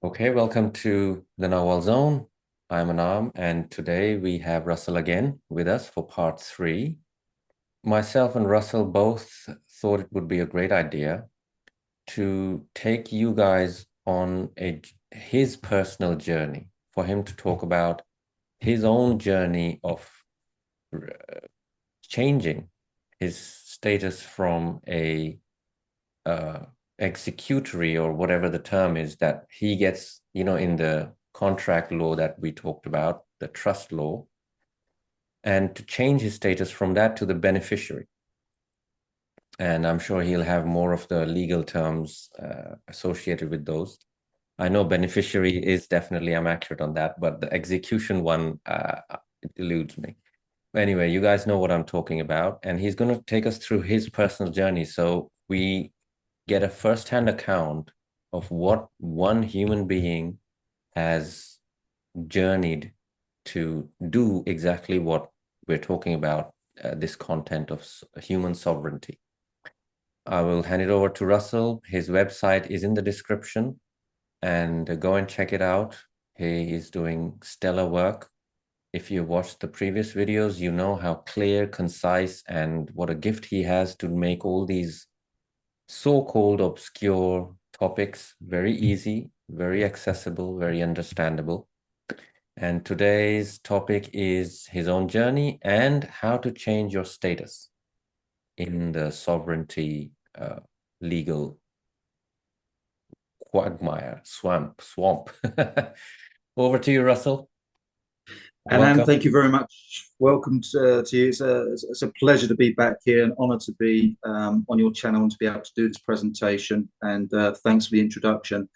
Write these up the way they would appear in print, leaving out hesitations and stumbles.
Okay, welcome to the Nagual Zone. I'm Anaam, and today we have Russell again with us for part three. Myself and Russell both thought it would be a great idea to take you guys on his personal journey, for him to talk about his own journey of uh, changing his status from a uh, executory or whatever the term is that he gets, in the contract law that we talked about, the trust law, and to change his status from that to the beneficiary. And I'm sure he'll have more of the legal terms associated with those. I know beneficiary is definitely, I'm accurate on that, but the execution one, it eludes me. Anyway, you guys know what I'm talking about, and he's going to take us through his personal journey. So we get a first-hand account of what one human being has journeyed to do exactly what we're talking about, this content of human sovereignty. I will hand it over to Russell. His website is in the description, and go and check it out. He is doing stellar work. If you watched the previous videos, you know how clear, concise, and what a gift he has to make all these so-called obscure topics very easy, very accessible, very understandable. And today's topic is his own journey and how to change your status in the sovereignty legal quagmire, swamp. Over to you, Russell. Anaam, Welcome. thank you very much. Welcome to you. It's a pleasure to be back here, an honor to be on your channel and to be able to do this presentation. And thanks for the introduction.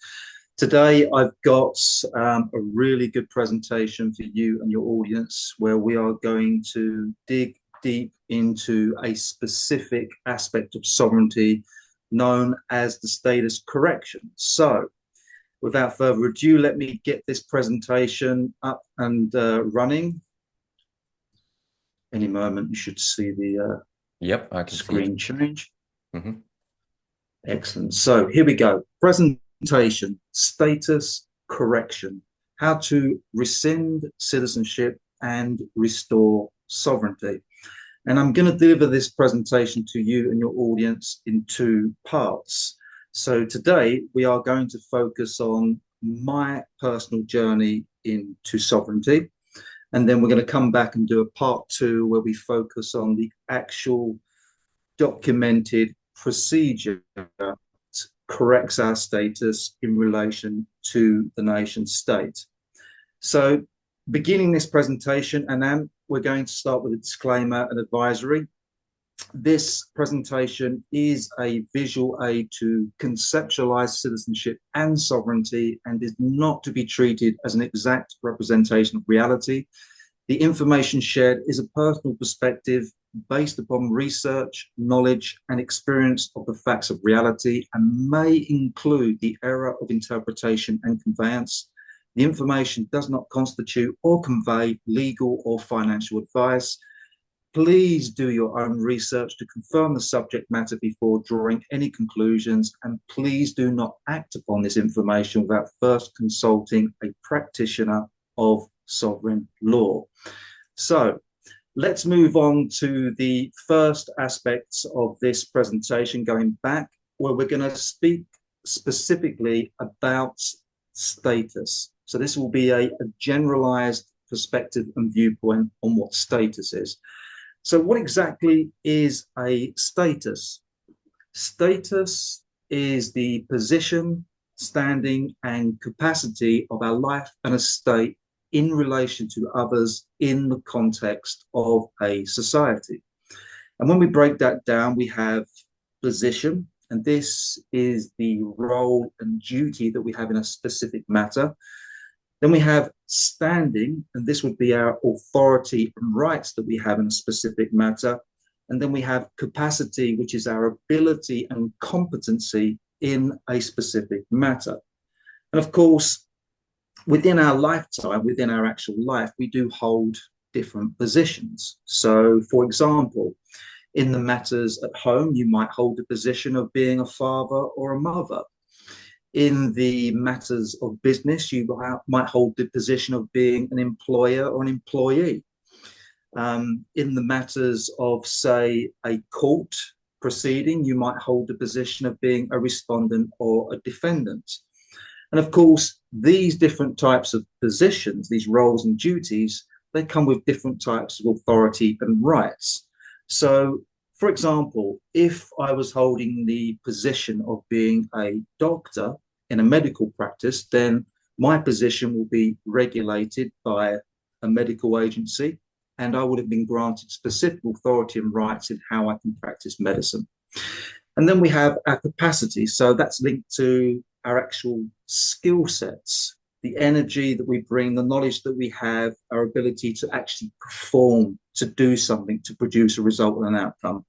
Today, I've got a really good presentation for you and your audience where we are going to dig deep into a specific aspect of sovereignty known as the status correction. So, without further ado, let me get this presentation up and running. Any moment, you should see the Yep, I can see it. screen change. Mhm. Excellent. So here we go. Presentation, status correction, how to rescind citizenship and restore sovereignty. And I'm going to deliver this presentation to you and your audience in two parts. So today we are going to focus on my personal journey into sovereignty. And then we're going to come back and do a part two where we focus on the actual documented procedure that corrects our status in relation to the nation state. So beginning this presentation, Anam, we're going to start with a disclaimer and advisory. This presentation is a visual aid to conceptualize citizenship and sovereignty and is not to be treated as an exact representation of reality. The information shared is a personal perspective based upon research, knowledge, and experience of the facts of reality and may include the error of interpretation and conveyance. The information does not constitute or convey legal or financial advice. Please do your own research to confirm the subject matter before drawing any conclusions, and please do not act upon this information without first consulting a practitioner of sovereign law. So let's move on to the first aspects of this presentation, going back, where we're going to speak specifically about status. So this will be a generalized perspective and viewpoint on what status is. So what exactly is a status? Status is the position, standing, and capacity of our life and estate in relation to others in the context of a society. And when we break that down, we have position, and this is the role and duty that we have in a specific matter. Then we have standing, and this would be our authority and rights that we have in a specific matter. And then we have capacity, which is our ability and competency in a specific matter. And of course, within our lifetime, within our actual life, we do hold different positions. So, for example, in the matters at home, you might hold the position of being a father or a mother. In the matters of business, you might hold the position of being an employer or an employee. In the matters of, say, a court proceeding, you might hold the position of being a respondent or a defendant. And of course, these different types of positions, these roles and duties, they come with different types of authority and rights. So, for example, if I was holding the position of being a doctor in a medical practice, then my position will be regulated by a medical agency, and I would have been granted specific authority and rights in how I can practice medicine. And then we have our capacity. So that's linked to our actual skill sets, the energy that we bring, the knowledge that we have, our ability to actually perform, to do something, to produce a result and an outcome.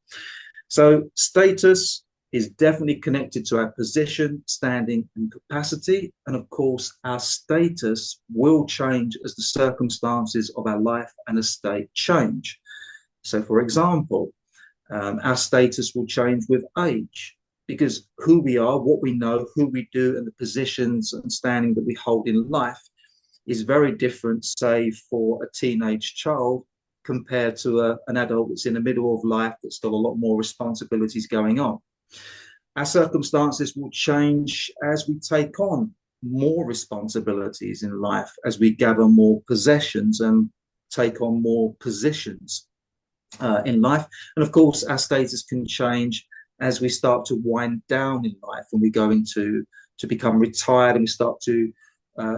So status is definitely connected to our position, standing, and capacity. And of course, our status will change as the circumstances of our life and estate change. So, for example, our status will change with age because who we are, what we know, who we do, and the positions and standing that we hold in life is very different, say, for a teenage child compared to an adult that's in the middle of life that's got a lot more responsibilities going on. Our circumstances will change as we take on more responsibilities in life, as we gather more possessions and take on more positions in life. And of course, our status can change as we start to wind down in life and we go into to become retired and we start to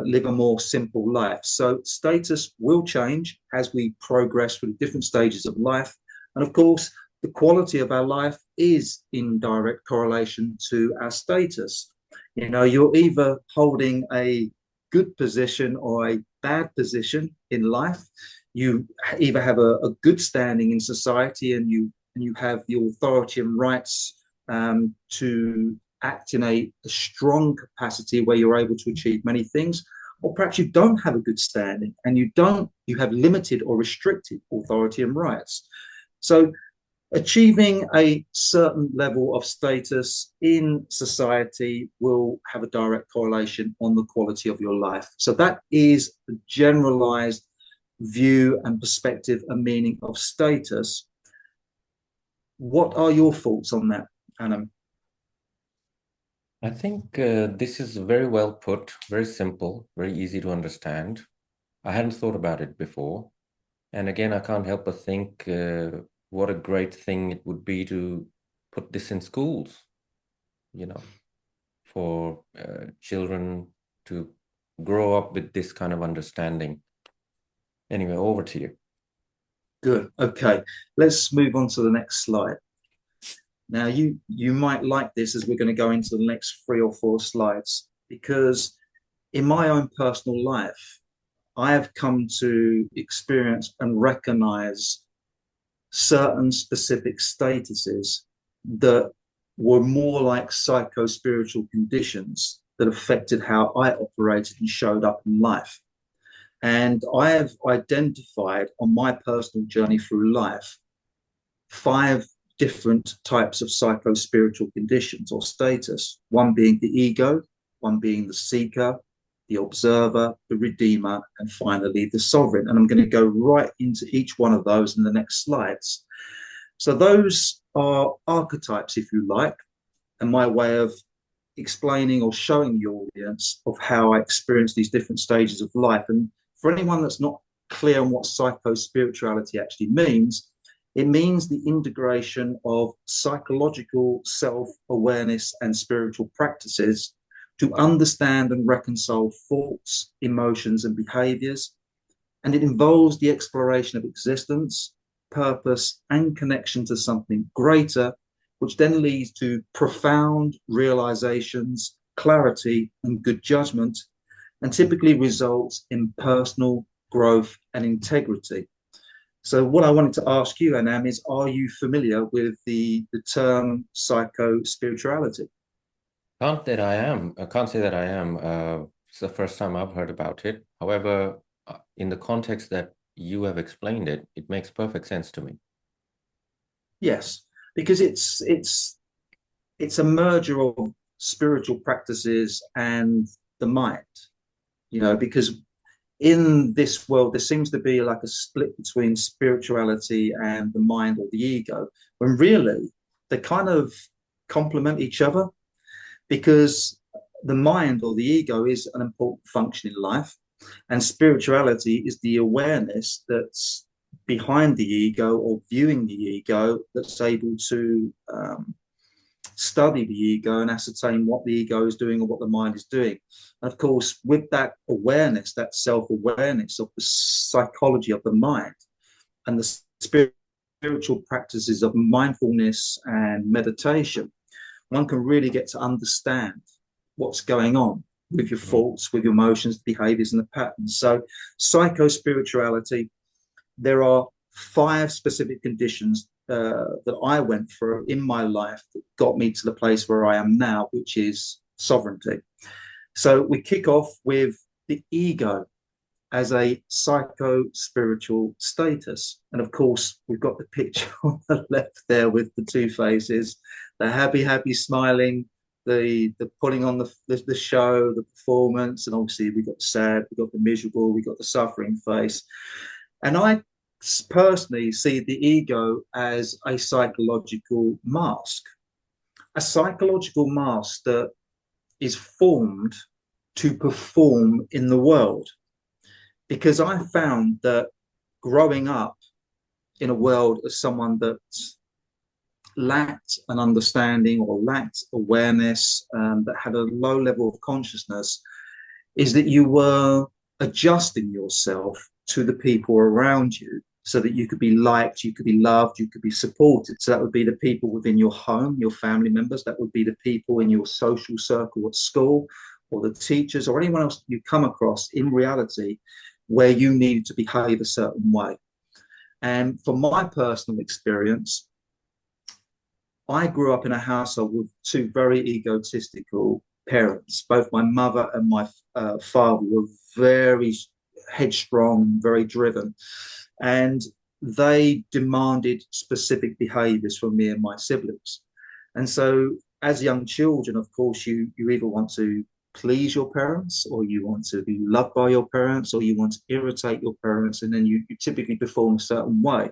live a more simple life. So status will change as we progress through different stages of life. And of course, the quality of our life is in direct correlation to our status. You know, you're either holding a good position or a bad position in life. You either have a good standing in society and you have the authority and rights to act in a strong capacity where you're able to achieve many things, or perhaps you don't have a good standing and you have limited or restricted authority and rights. So achieving a certain level of status in society will have a direct correlation on the quality of your life. So that is the generalized view and perspective and meaning of status. What are your thoughts on that, Anaam? I think this is very well put, very simple, very easy to understand. I hadn't thought about it before. And again, I can't help but think what a great thing it would be to put this in schools, you know, for children to grow up with this kind of understanding. Anyway, over to you. Good. Okay. Let's move on to the next slide. Now, you might like this as we're going to go into the next 3 or 4 slides, because in my own personal life, I have come to experience and recognize certain specific statuses that were more like psycho-spiritual conditions that affected how I operated and showed up in life. And I have identified on my personal journey through life 5 different types of psycho-spiritual conditions or status, one being the ego, one being the seeker, the observer, the redeemer, and finally the sovereign. And I'm going to go right into each one of those in the next slides. So those are archetypes, if you like, and my way of explaining or showing the audience of how I experience these different stages of life. And for anyone that's not clear on what psycho-spirituality actually means, it means the integration of psychological self-awareness and spiritual practices to understand and reconcile thoughts, emotions, and behaviors. And it involves the exploration of existence, purpose, and connection to something greater, which then leads to profound realizations, clarity, and good judgment, and typically results in personal growth and integrity. So what I wanted to ask you, Anaam, is are you familiar with the term psycho-spirituality? I can't say that I am. It's the first time I've heard about it. However, in the context that you have explained it, it makes perfect sense to me. Yes, because it's a merger of spiritual practices and the mind, because in this world, there seems to be like a split between spirituality and the mind or the ego, when really they kind of complement each other, because the mind or the ego is an important function in life, and spirituality is the awareness that's behind the ego or viewing the ego, that's able to study the ego and ascertain what the ego is doing or what the mind is doing. And of course, with that awareness, that self-awareness of the psychology of the mind and the spiritual practices of mindfulness and meditation, one can really get to understand what's going on with your thoughts, with your emotions, behaviors, and the patterns. So, psycho-spirituality, there are 5 specific conditions that I went through in my life that got me to the place where I am now, which is sovereignty. So we kick off with the ego as a psycho-spiritual status. And of course, we've got the picture on the left there with the 2 faces, the happy, happy, smiling, the putting on the show, the performance, and obviously we've got the sad, we've got the miserable, we've got the suffering face. And I personally see the ego as a psychological mask, that is formed to perform in the world. Because I found that growing up in a world as someone that lacked an understanding or lacked awareness, that had a low level of consciousness, is that you were adjusting yourself to the people around you so that you could be liked, you could be loved, you could be supported. So that would be the people within your home, your family members, that would be the people in your social circle at school, or the teachers, or anyone else you come across in reality where you needed to behave a certain way. And from my personal experience, I grew up in a household with 2 very egotistical parents. Both my mother and my father were very headstrong, very driven, and they demanded specific behaviors from me and my siblings. And so as young children, of course, you either want to please your parents, or you want to be loved by your parents, or you want to irritate your parents, and then you typically perform a certain way.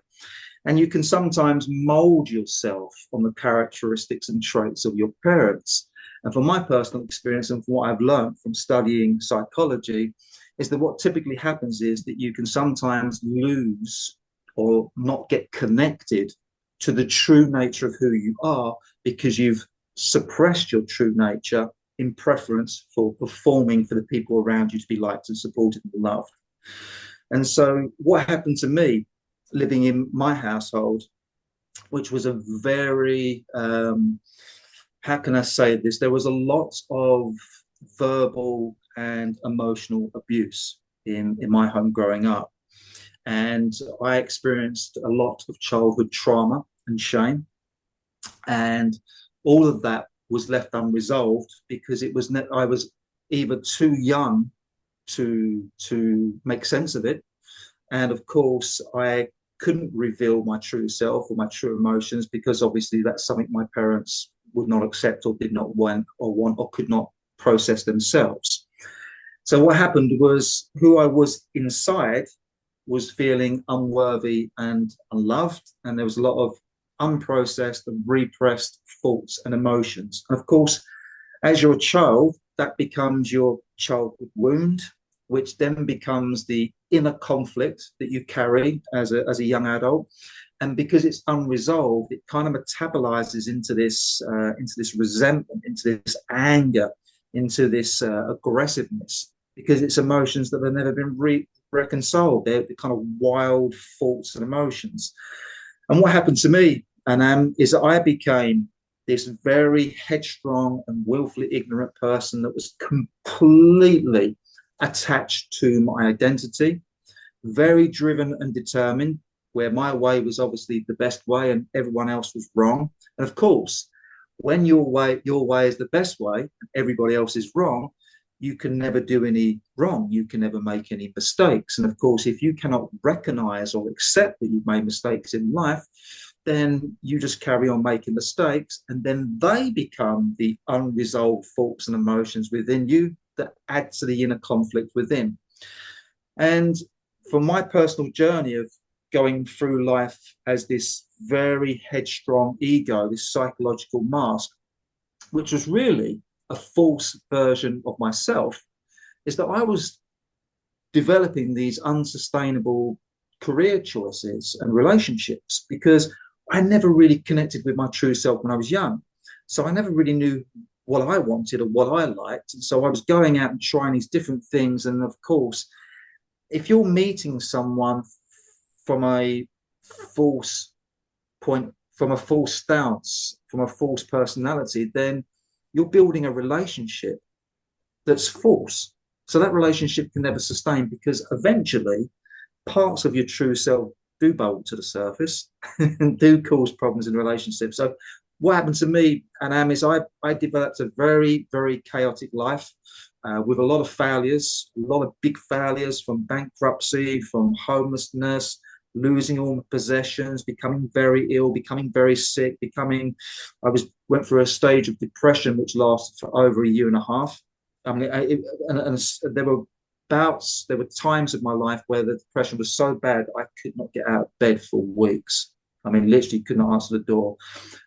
And you can sometimes mold yourself on the characteristics and traits of your parents. And from my personal experience and from what I've learned from studying psychology, is that what typically happens is that you can sometimes lose or not get connected to the true nature of who you are, because you've suppressed your true nature in preference for performing for the people around you to be liked and supported and loved. And so what happened to me living in my household, which was a very, how can I say this? There was a lot of verbal and emotional abuse in my home growing up. And I experienced a lot of childhood trauma and shame. And all of that was left unresolved because I was either too young to make sense of it. And of course, I couldn't reveal my true self or my true emotions, because obviously that's something my parents would not accept or did not want or could not process themselves. So what happened was, who I was inside was feeling unworthy and unloved, and there was a lot of unprocessed and repressed thoughts and emotions. And of course, as you're a child, that becomes your childhood wound, which then becomes the inner conflict that you carry as a young adult. And because it's unresolved, it kind of metabolizes into this resentment, into this anger, into this aggressiveness, because it's emotions that have never been reconciled. They're the kind of wild thoughts and emotions. And what happened to me, Anaam, is that I became this very headstrong and willfully ignorant person that was completely attached to my identity, very driven and determined, where my way was obviously the best way and everyone else was wrong. And of course, when your way is the best way and everybody else is wrong, you can never do any wrong. You can never make any mistakes. And of course, if you cannot recognize or accept that you've made mistakes in life, then you just carry on making mistakes, and then they become the unresolved thoughts and emotions within you that add to the inner conflict within. And from my personal journey of going through life as this very headstrong ego, this psychological mask, which was really a false version of myself, is that I was developing these unsustainable career choices and relationships because I never really connected with my true self when I was young. So I never really knew what I wanted or what I liked. And so I was going out and trying these different things. And of course, if you're meeting someone from a false point, from a false stance, from a false personality, then you're building a relationship that's false. So that relationship can never sustain because eventually parts of your true self do bolt to the surface and do cause problems in relationships. So what happened to me, Anaam, is I developed a very, very chaotic life with a lot of failures, a lot of big failures, from bankruptcy, from homelessness, losing all my possessions, becoming very ill, becoming very sick, went through a stage of depression which lasted for over a year and a half. I mean, and there were there were times of my life where the depression was so bad I could not get out of bed for weeks. I mean, literally could not answer the door.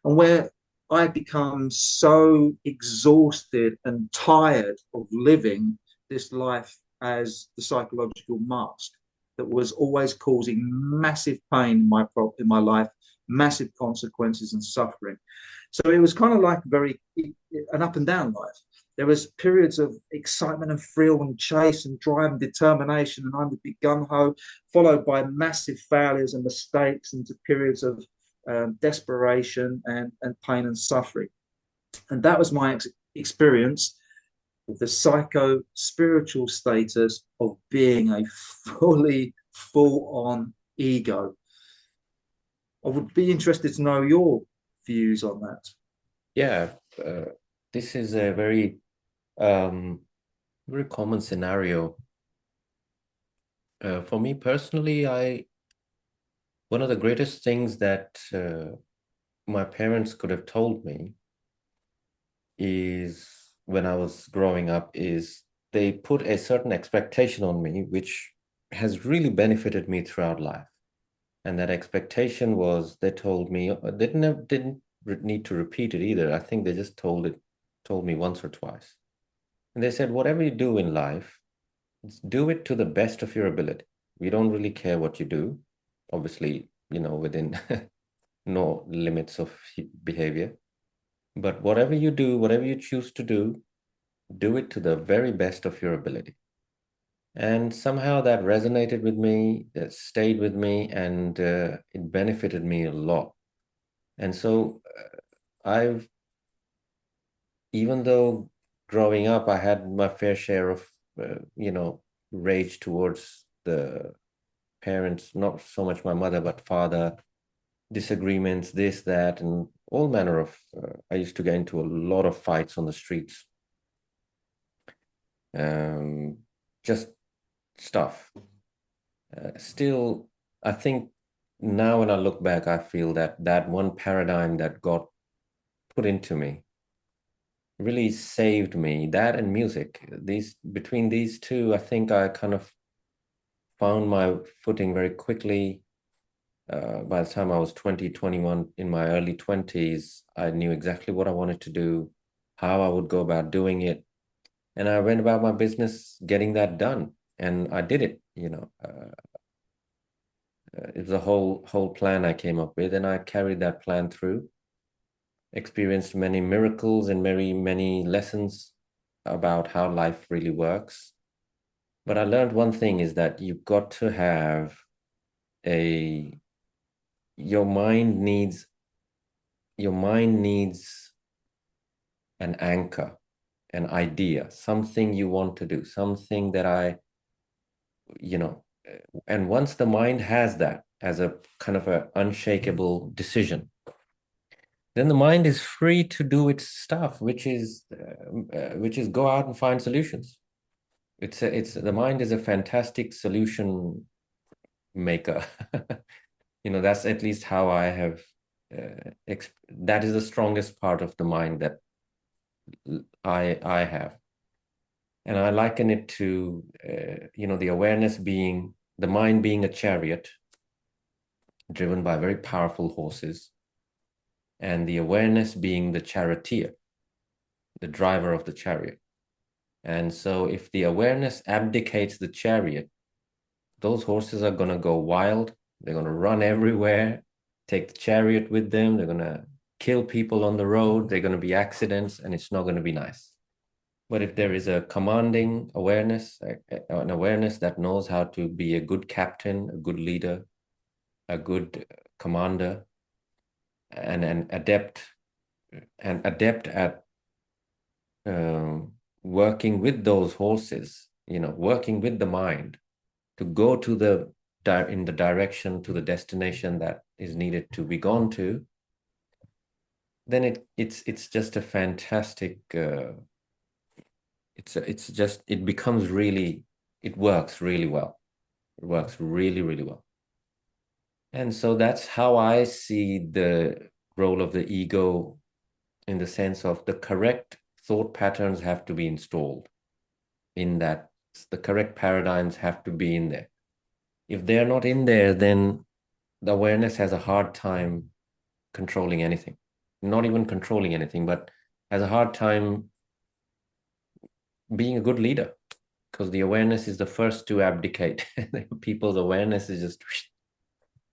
And where I had become so exhausted and tired of living this life as the psychological mask that was always causing massive pain in my life, massive consequences and suffering. So it was kind of like an up and down life. There was periods of excitement and thrill and chase and drive and determination, and I would be gung ho, followed by massive failures and mistakes, into periods of desperation and pain and suffering. And that was my experience with the psycho spiritual status of being a fully full on ego. I would be interested to know your views on that. Yeah, this is a um, very common scenario. For me personally, one of the greatest things that my parents could have told me is when I was growing up is they put a certain expectation on me, which has really benefited me throughout life. And that expectation was they told me, didn't need to repeat it either. I think they just told me once or twice. And they said, whatever you do in life, do it to the best of your ability. We don't really care what you do, obviously, within no limits of behavior. But whatever you do, whatever you choose to do it to the very best of your ability. And somehow that resonated with me, that stayed with me, and it benefited me a lot. And so I've, even though growing up, I had my fair share of, rage towards the parents, not so much my mother, but father, disagreements, this, that, and all manner of, I used to get into a lot of fights on the streets. Just stuff. Still, I think now when I look back, I feel that that one paradigm that got put into me really saved me. That and music. Between these two, I think I kind of found my footing very quickly. By the time I was 20, 21, in my early 20s, I knew exactly what I wanted to do, how I would go about doing it. And I went about my business getting that done. And I did it, it was a whole plan I came up with, and I carried that plan through, experienced many miracles and many lessons about how life really works. But I learned one thing is that you've got to have a your mind needs an anchor, an idea, something you want to do, something that you know, and once the mind has that as a kind of an unshakable decision, then the mind is free to do its stuff, which is go out and find solutions. It's the mind is a fantastic solution maker. That's at least how I have that is the strongest part of the mind that I have. And I liken it to, the awareness being, the mind being a chariot driven by very powerful horses, and the awareness being the charioteer, the driver of the chariot. And so if the awareness abdicates the chariot, those horses are going to go wild. They're going to run everywhere, take the chariot with them. They're going to kill people on the road. They're going to be accidents, and it's not going to be nice. But if there is a commanding awareness, an awareness that knows how to be a good captain, a good leader, a good commander, and an adept at working with those horses, working with the mind to go to in the direction, to the destination that is needed to be gone to, then it's just a fantastic. It becomes really, it works really well. It works really, really well. And so that's how I see the role of the ego, in the sense of the correct thought patterns have to be installed in that. The correct paradigms have to be in there. If they're not in there, then the awareness has a hard time controlling anything. Not even controlling anything, but has a hard time being a good leader, because the awareness is the first to abdicate. People's awareness is just,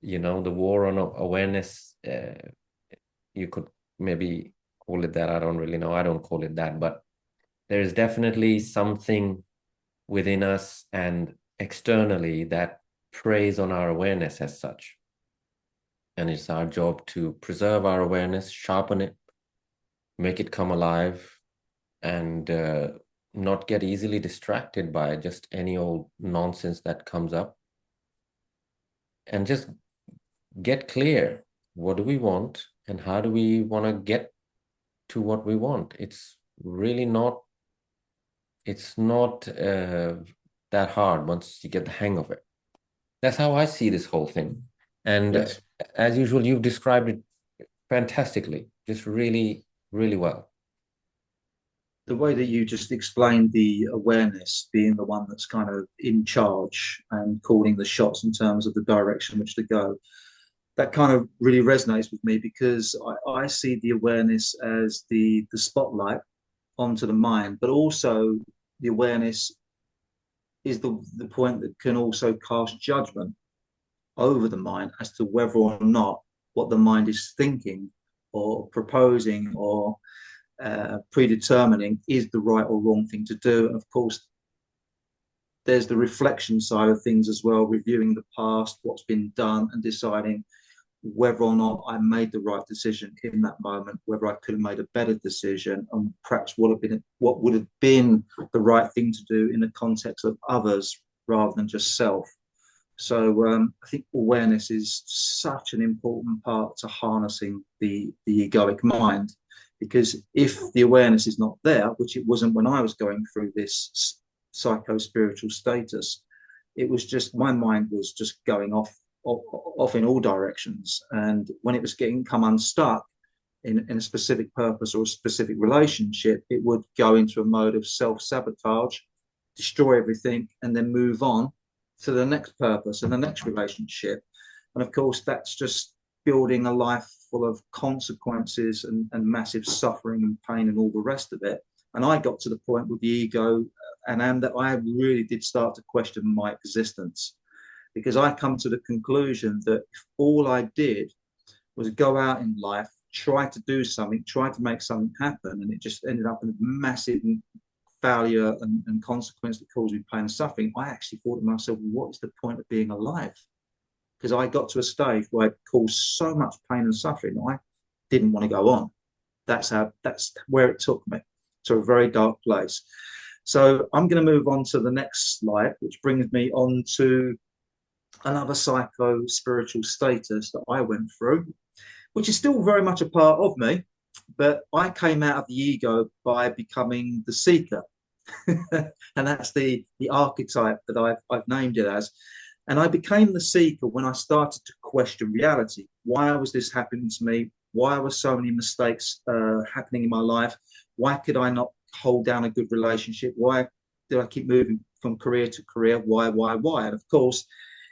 the war on awareness. You could maybe call it that. I don't really know. I don't call it that, but there is definitely something within us and externally that preys on our awareness as such. And it's our job to preserve our awareness, sharpen it, make it come alive, and not get easily distracted by just any old nonsense that comes up. And just get clear. What do we want? And how do we want to get to what we want? It's really not, that hard once you get the hang of it. That's how I see this whole thing. And Yes. as usual, you've described it fantastically, just really, really well. The way that you just explained the awareness being the one that's kind of in charge and calling the shots in terms of the direction which to go, that kind of really resonates with me, because I see the awareness as the spotlight onto the mind, but also the awareness is the point that can also cast judgment over the mind as to whether or not what the mind is thinking or proposing or predetermining is the right or wrong thing to do. And of course, there's the reflection side of things as well, reviewing the past, what's been done, and deciding whether or not I made the right decision in that moment, whether I could have made a better decision, and perhaps what would have been the right thing to do in the context of others rather than just self. So I think awareness is such an important part to harnessing the egoic mind, because if the awareness is not there, which it wasn't when I was going through this psycho-spiritual status, it was just, my mind was just going off in all directions. And when it was come unstuck in a specific purpose or a specific relationship, it would go into a mode of self-sabotage, destroy everything, and then move on to the next purpose and the next relationship. And of course, that's just building a life full of consequences and massive suffering and pain and all the rest of it. And I got to the point with the ego and that I really did start to question my existence, because I come to the conclusion that if all I did was go out in life, try to do something, try to make something happen, and it just ended up in a massive failure and consequence that caused me pain and suffering, I actually thought to myself, what is the point of being alive? Because I got to a stage where it caused so much pain and suffering, I didn't want to go on. That's where it took me to a very dark place. So I'm going to move on to the next slide, which brings me on to another psycho-spiritual status that I went through, which is still very much a part of me, but I came out of the ego by becoming the seeker. And that's the archetype that I've named it as. And I became the seeker when I started to question reality. Why was this happening to me? Why were so many mistakes happening in my life? Why could I not hold down a good relationship? Why did I keep moving from career to career? Why? And of course,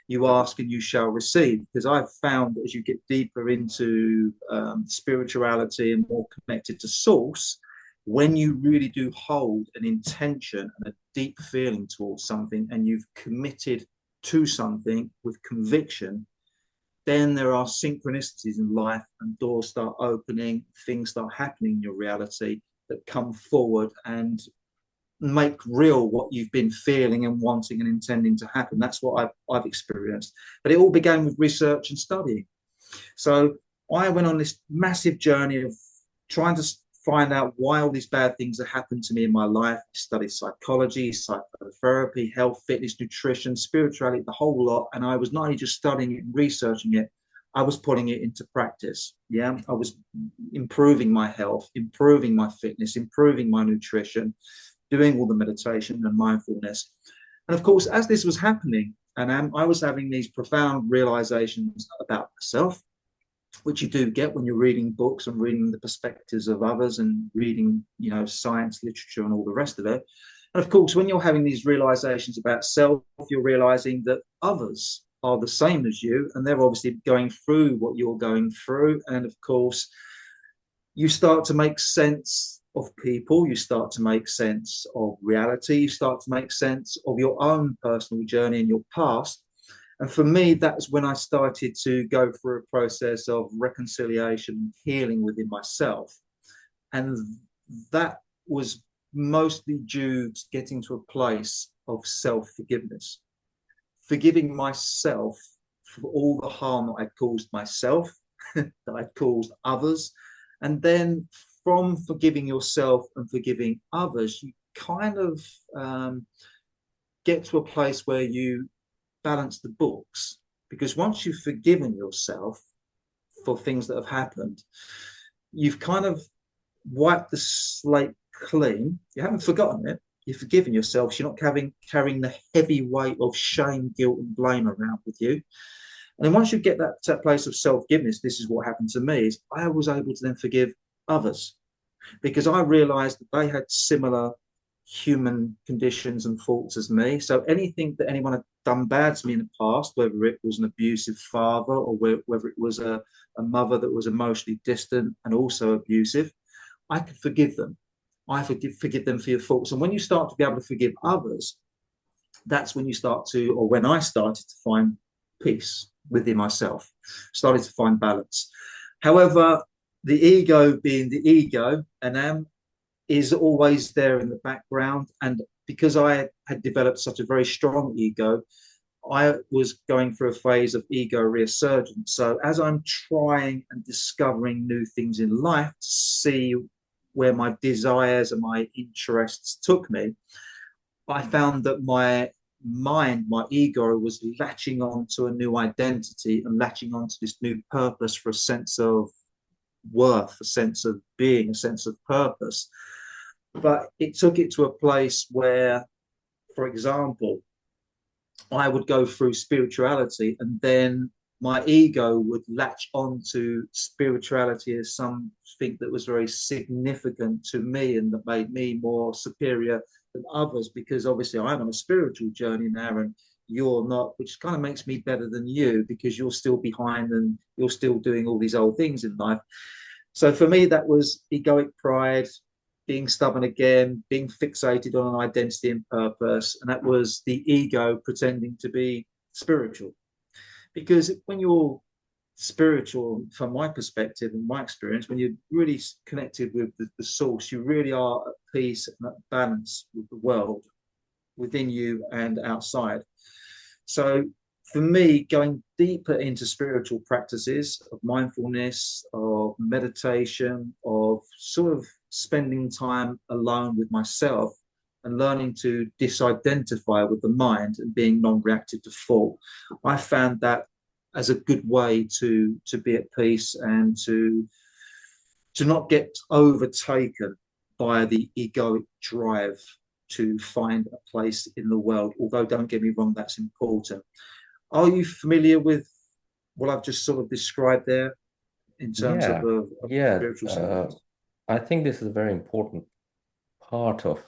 you ask and you shall receive. Because I've found as you get deeper into spirituality and more connected to source, when you really do hold an intention and a deep feeling towards something and you've committed to something with conviction, then there are synchronicities in life and doors start opening, things start happening in your reality that come forward and make real what you've been feeling and wanting and intending to happen. That's what I've experienced. But it all began with research and studying. So I went on this massive journey of trying to find out why all these bad things have happened to me in my life. I studied psychology, psychotherapy, health, fitness, nutrition, spirituality, the whole lot. And I was not only just studying it and researching it, I was putting it into practice. Yeah, I was improving my health, improving my fitness, improving my nutrition, doing all the meditation and mindfulness. And of course, as this was happening, and I was having these profound realizations about myself, which you do get when you're reading books and reading the perspectives of others and reading, science, literature, and all the rest of it. And of course, when you're having these realizations about self, you're realizing that others are the same as you, and they're obviously going through what you're going through. And of course, you start to make sense of people, you start to make sense of reality, you start to make sense of your own personal journey and your past. And for me, that's when I started to go through a process of reconciliation and healing within myself. And that was mostly due to getting to a place of self-forgiveness, forgiving myself for all the harm that I'd caused myself, that I'd caused others. And then from forgiving yourself and forgiving others, you kind of get to a place where you balance the books. Because once you've forgiven yourself for things that have happened, you've kind of wiped the slate clean. You haven't forgotten it. You've forgiven yourself. So you're not carrying the heavy weight of shame, guilt, and blame around with you. And then once you get that to that place of self-forgiveness, this is what happened to me, is I was able to then forgive others because I realized that they had similar human conditions and faults as me. So anything that anyone had done bad to me in the past, whether it was an abusive father or whether it was a mother that was emotionally distant and also abusive, I could forgive them. I forgive them for your faults. And when you start to be able to forgive others, that's when you start to, or when I started to find peace within myself, started to find balance. However, the ego being the ego, Anaam, is always there in the background. And because I had developed such a very strong ego, I was going through a phase of ego resurgence. So as I'm trying and discovering new things in life to see where my desires and my interests took me, I found that my mind, my ego, was latching on to a new identity and latching on to this new purpose for a sense of worth, a sense of being, a sense of purpose. But it took it to a place where, for example, I would go through spirituality and then my ego would latch on to spirituality as something that was very significant to me and that made me more superior than others, because obviously I'm on a spiritual journey now and you're not, which kind of makes me better than you because you're still behind and you're still doing all these old things in life. So for me, that was egoic pride, being stubborn again, being fixated on an identity and purpose. And that was the ego pretending to be spiritual. Because when you're spiritual, from my perspective and my experience, when you're really connected with the source, you really are at peace and at balance with the world within you and outside. So for me, going deeper into spiritual practices of mindfulness, of meditation, of sort of spending time alone with myself and learning to disidentify with the mind and being non-reactive to thought, I found that as a good way to be at peace and to not get overtaken by the egoic drive to find a place in the world. Although don't get me wrong, that's important. Are you familiar with what I've just sort of described there in terms Yeah, of yeah. spiritual science? I think this is a very important part of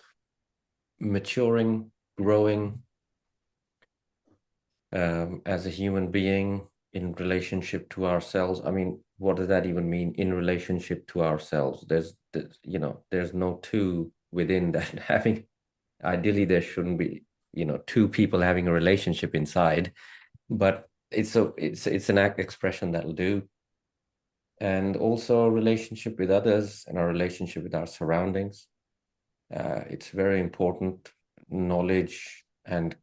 maturing, growing as a human being in relationship to ourselves. I mean, what does that even mean in relationship to ourselves? There's no two within that having, ideally, there shouldn't be, two people having a relationship inside, but it's an expression that'll do. And also a relationship with others and our relationship with our surroundings. It's very important. Knowledge and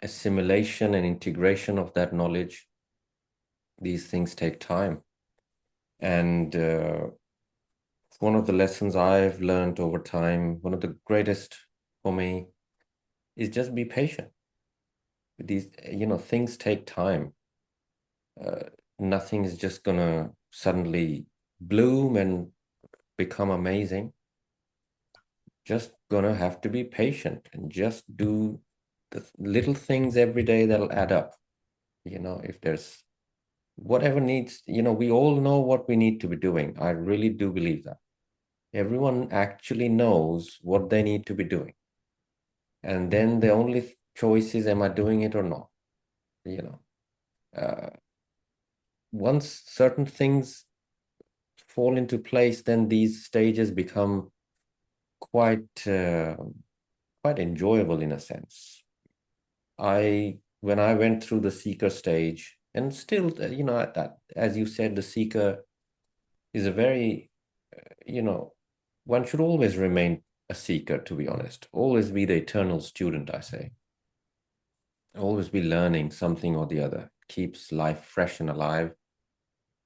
assimilation and integration of that knowledge, these things take time. And one of the lessons I've learned over time, one of the greatest for me, is just be patient. These, things take time. Nothing is just gonna suddenly bloom and become amazing. Just gonna have to be patient and just do the little things every day that'll add up. If there's whatever needs, we all know what we need to be doing. I really do believe that. Everyone actually knows what they need to be doing. And then the only choice is, am I doing it or not? You know, uh, Once certain things fall into place, then these stages become quite enjoyable in a sense. When I went through the seeker stage, and still, that, as you said, the seeker is a very, you know, one should always remain a seeker, to be honest. Always be the eternal student, I say. Always be learning something or the other. Keeps life fresh and alive,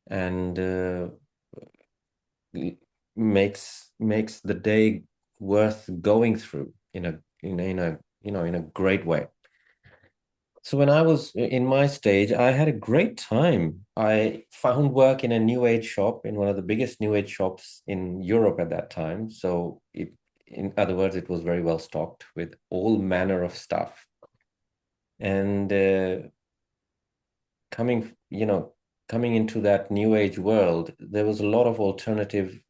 and makes the day worth going through in a great way. So when I was in my stage, I had a great time. I found work in a new age shop, in one of the biggest new age shops in Europe at that time. So in other words, it was very well stocked with all manner of stuff. And coming, coming into that new age world, there was a lot of alternative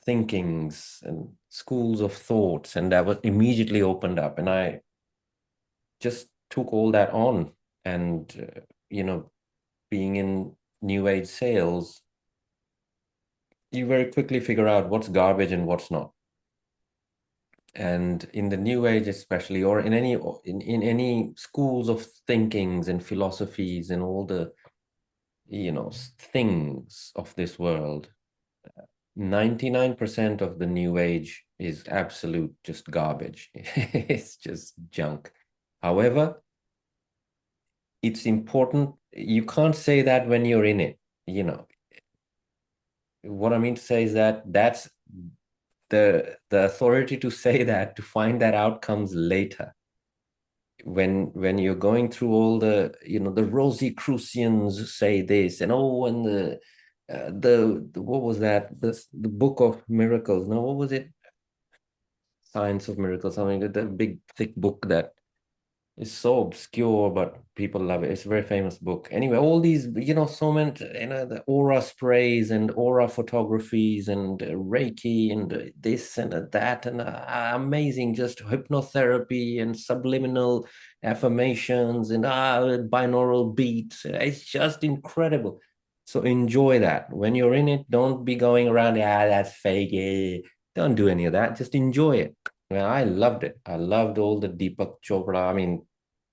thinkings and schools of thoughts, and that was immediately opened up. And I just took all that on, and being in new age sales, you very quickly figure out what's garbage and what's not. And in the new age especially, or in any schools of thinkings and philosophies and all the things of this world, 99% of the new age is absolute just garbage. It's just junk. However, it's important. You can't say that when you're in it. What I mean to say is that's the authority to say that, to find that out, comes later, when you're going through all the Rosicrucians say this, and and the what was that, the book of miracles, no, what was it, science of miracles, something, the big thick book that is so obscure, but people love it. It's a very famous book. Anyway, all these, so many, the aura sprays and aura photographies and Reiki and this and that, and amazing, just hypnotherapy and subliminal affirmations and binaural beats. It's just incredible. So enjoy that. When you're in it, don't be going around, that's fake. Don't do any of that. Just enjoy it. Well, I loved it. I loved all the Deepak Chopra. I mean,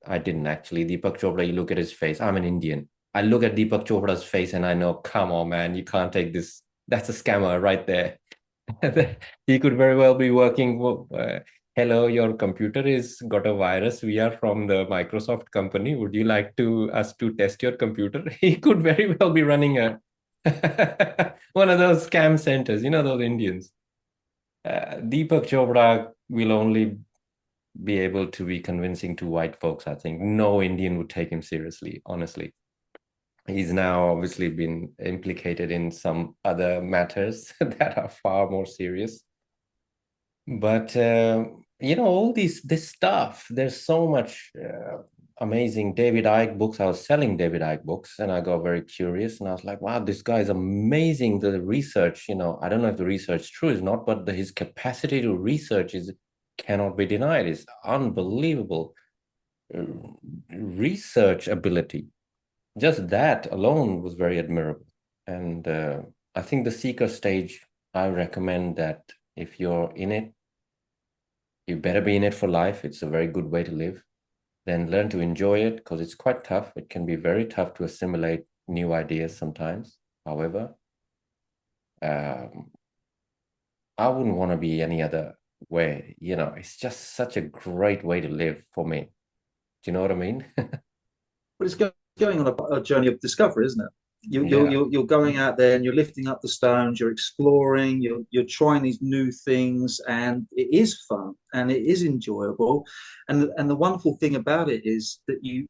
I didn't actually. Deepak Chopra, you look at his face. I'm an Indian. I look at Deepak Chopra's face and I know, come on, man, you can't take this. That's a scammer right there. He could very well be working. Hello, your computer is got a virus. We are from the Microsoft company. Would you like us to test your computer? He could very well be running a one of those scam centers. Those Indians. Deepak Chopra will only be able to be convincing to white folks. I think no Indian would take him seriously, honestly. He's now obviously been implicated in some other matters that are far more serious. But all this stuff, there's so much. amazing David Icke books. I was selling David Icke books and I got very curious and I was like, wow, this guy is amazing. The research, I don't know if the research is true or not, but his capacity to research is cannot be denied. It's unbelievable uh, research ability. Just that alone was very admirable. And I think the seeker stage, I recommend that if you're in it, you better be in it for life. It's a very good way to live. Then learn to enjoy it because it's quite tough. It can be very tough to assimilate new ideas sometimes. However, um, I wouldn't want to be any other way. It's just such a great way to live for me. Do you know what I mean? But it's going on a journey of discovery, isn't it? Yeah. You're going out there and you're lifting up the stones, you're exploring, you're trying these new things, and it is fun and it is enjoyable. And the wonderful thing about it is that you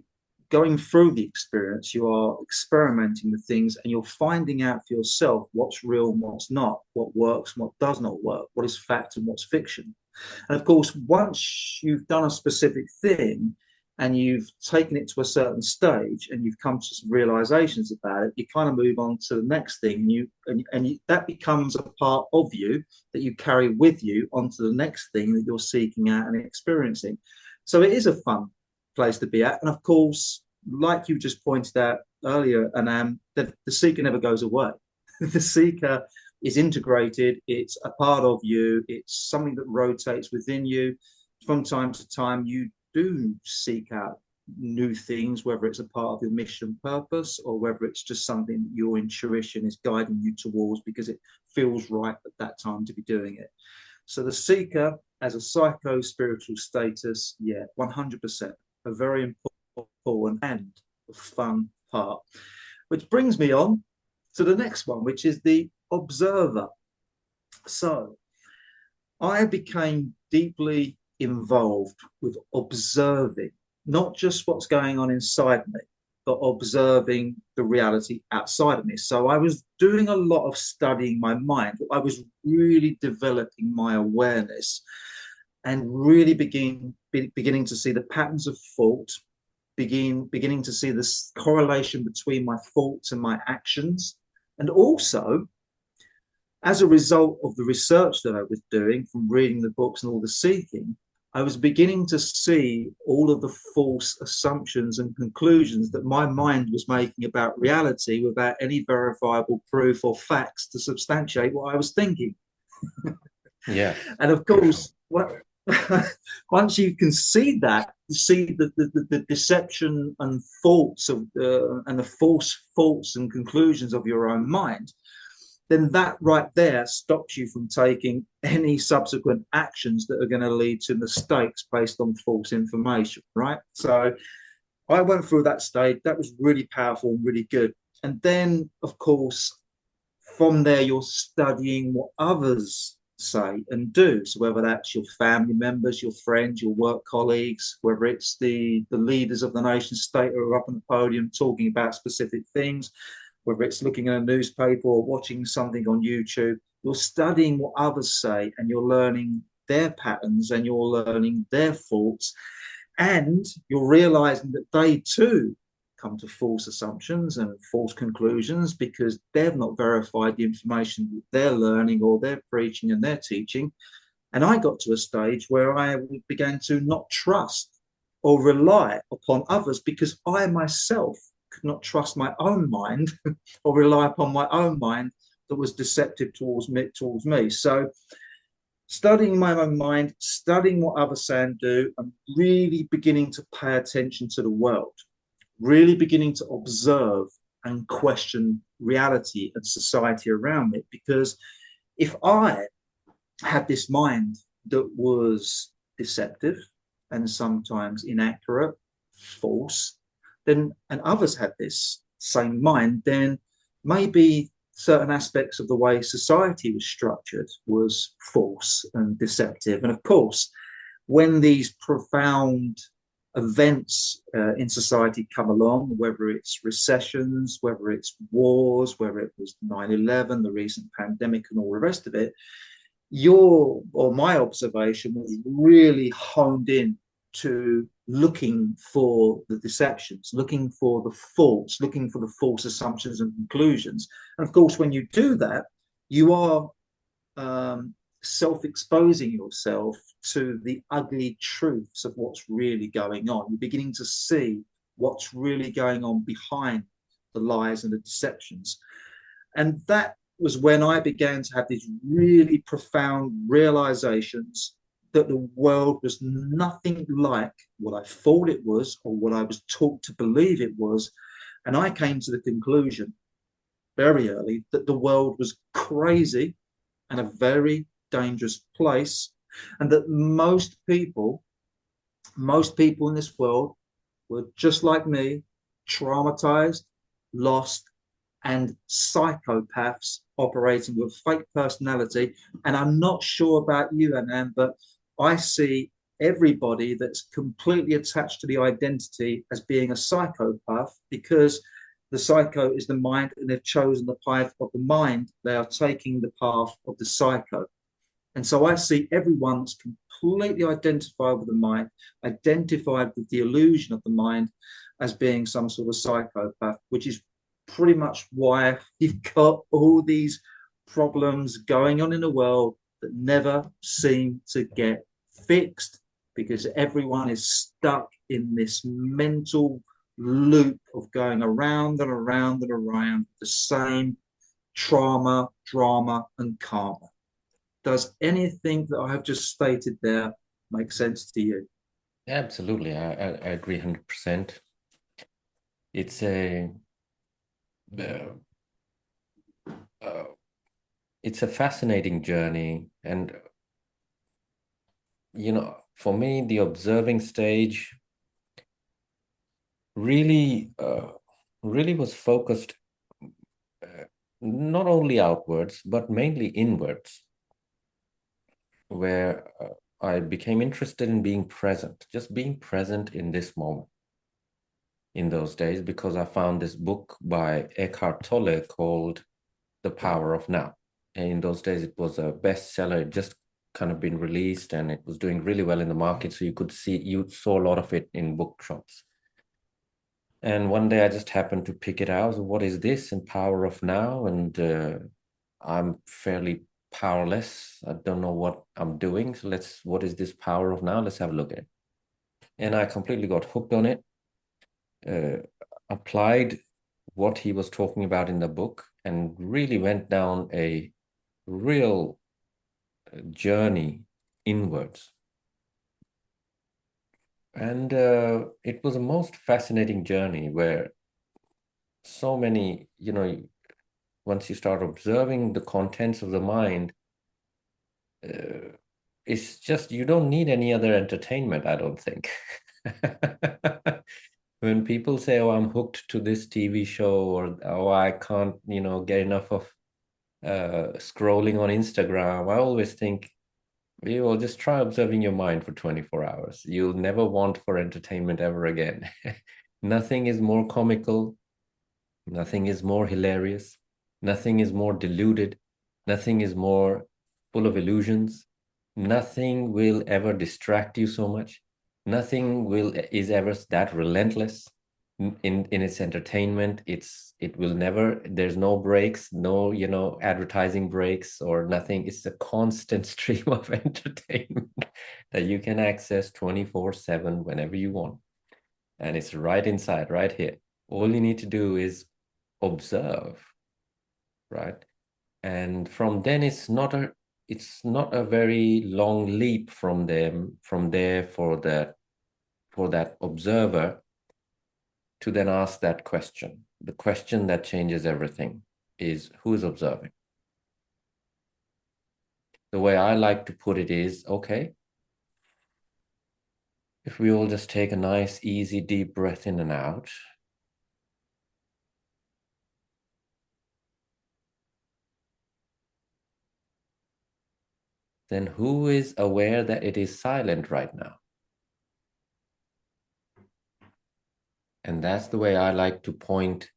going through the experience, you are experimenting with things and you're finding out for yourself what's real and what's not, what works and what does not work, what is fact and what's fiction. And of course, once you've done a specific thing and you've taken it to a certain stage and you've come to some realizations about it, you kind of move on to the next thing. That becomes a part of you that you carry with you onto the next thing that you're seeking out and experiencing. So it is a fun place to be at. And of course, like you just pointed out earlier, Anam, the seeker never goes away. The seeker is integrated, it's a part of you, it's something that rotates within you. From time to time, you do seek out new things, whether it's a part of your mission purpose or whether it's just something that your intuition is guiding you towards because it feels right at that time to be doing it. So the seeker as a psycho-spiritual status, yeah, 100%, a very important and fun part. Which brings me on to the next one, which is the observer. So I became deeply involved with observing not just what's going on inside me, but observing the reality outside of me. So I was doing a lot of studying my mind. I was really developing my awareness and really beginning to see the patterns of thought, beginning to see this correlation between my thoughts and my actions. And also, as a result of the research that I was doing from reading the books and all the seeking, I was beginning to see all of the false assumptions and conclusions that my mind was making about reality without any verifiable proof or facts to substantiate what I was thinking. Yeah, And of for sure. course, once you can see that, see the deception and faults of and the false thoughts and conclusions of your own mind, then that right there stops you from taking any subsequent actions that are going to lead to mistakes based on false information, right? So I went through that stage. That was really powerful and really good. And then, of course, from there, you're studying what others say and do. So whether that's your family members, your friends, your work colleagues, whether it's the leaders of the nation state who are up on the podium talking about specific things, whether it's looking at a newspaper or watching something on YouTube, you're studying what others say and you're learning their patterns and you're learning their thoughts. And you're realizing that they too come to false assumptions and false conclusions because they've not verified the information that they're learning or they're preaching and they're teaching. And I got to a stage where I began to not trust or rely upon others because I myself could not trust my own mind or rely upon my own mind that was deceptive towards me. So studying my own mind, studying what others say and do, and really beginning to pay attention to the world, really beginning to observe and question reality and society around me. Because if I had this mind that was deceptive and sometimes inaccurate, false, then and others had this same mind, then maybe certain aspects of the way society was structured was false and deceptive. And of course, when these profound events in society come along, whether it's recessions, whether it's wars, whether it was 9/11, the recent pandemic, and all the rest of it, your or my observation was really honed in to looking for the deceptions, looking for the faults, looking for the false assumptions and conclusions. And of course, when you do that, you are self-exposing yourself to the ugly truths of what's really going on. You're beginning to see what's really going on behind the lies and the deceptions. And that was when I began to have these really profound realizations that the world was nothing like what I thought it was or what I was taught to believe it was. And I came to the conclusion very early that the world was crazy and a very dangerous place, and that most people in this world were just like me, traumatized, lost, and psychopaths operating with fake personality. And I'm not sure about you, Anaam, but I see everybody that's completely attached to the identity as being a psychopath, because the psycho is the mind and they've chosen the path of the mind. They are taking the path of the psycho. And so I see everyone that's completely identified with the mind, identified with the illusion of the mind, as being some sort of psychopath, which is pretty much why you've got all these problems going on in the world that never seem to get fixed, because everyone is stuck in this mental loop of going around and around and around the same trauma, drama, and karma. Does anything that I have just stated there make sense to you? Absolutely. I agree 100%. It's a uh, uh, it's a fascinating journey. And for me, the observing stage really really was focused not only outwards but mainly inwards, where I became interested in being present, just being present in this moment in those days, because I found this book by Eckhart Tolle called The Power of Now. And in those days, it was a bestseller. It just kind of been released and it was doing really well in the market. So you saw a lot of it in bookshops. And one day I just happened to pick it out. What is this? And Power of Now. And I'm fairly powerless. I don't know what I'm doing. So what is this Power of Now? Let's have a look at it. And I completely got hooked on it, applied what he was talking about in the book, and really went down a real journey inwards. And it was a most fascinating journey where so many, once you start observing the contents of the mind, it's just, you don't need any other entertainment, I don't think. When people say, oh, I'm hooked to this TV show, or oh, I can't, get enough of scrolling on Instagram, I always think, you will just try observing your mind for 24 hours. You'll never want for entertainment ever again. Nothing is more comical. Nothing is more hilarious. Nothing is more deluded. Nothing is more full of illusions. Nothing will ever distract you so much. Nothing is ever that relentless in its entertainment. It will never, there's no breaks, no advertising breaks or nothing. It's a constant stream of entertainment that you can access 24/7 whenever you want, and it's right inside, right here. All you need to do is observe, right? And from then it's not a very long leap from there for that observer to then ask that question. The question that changes everything is, who is observing? The way I like to put it is, okay, if we all just take a nice, easy, deep breath in and out, then who is aware that it is silent right now? And that's the way I like to point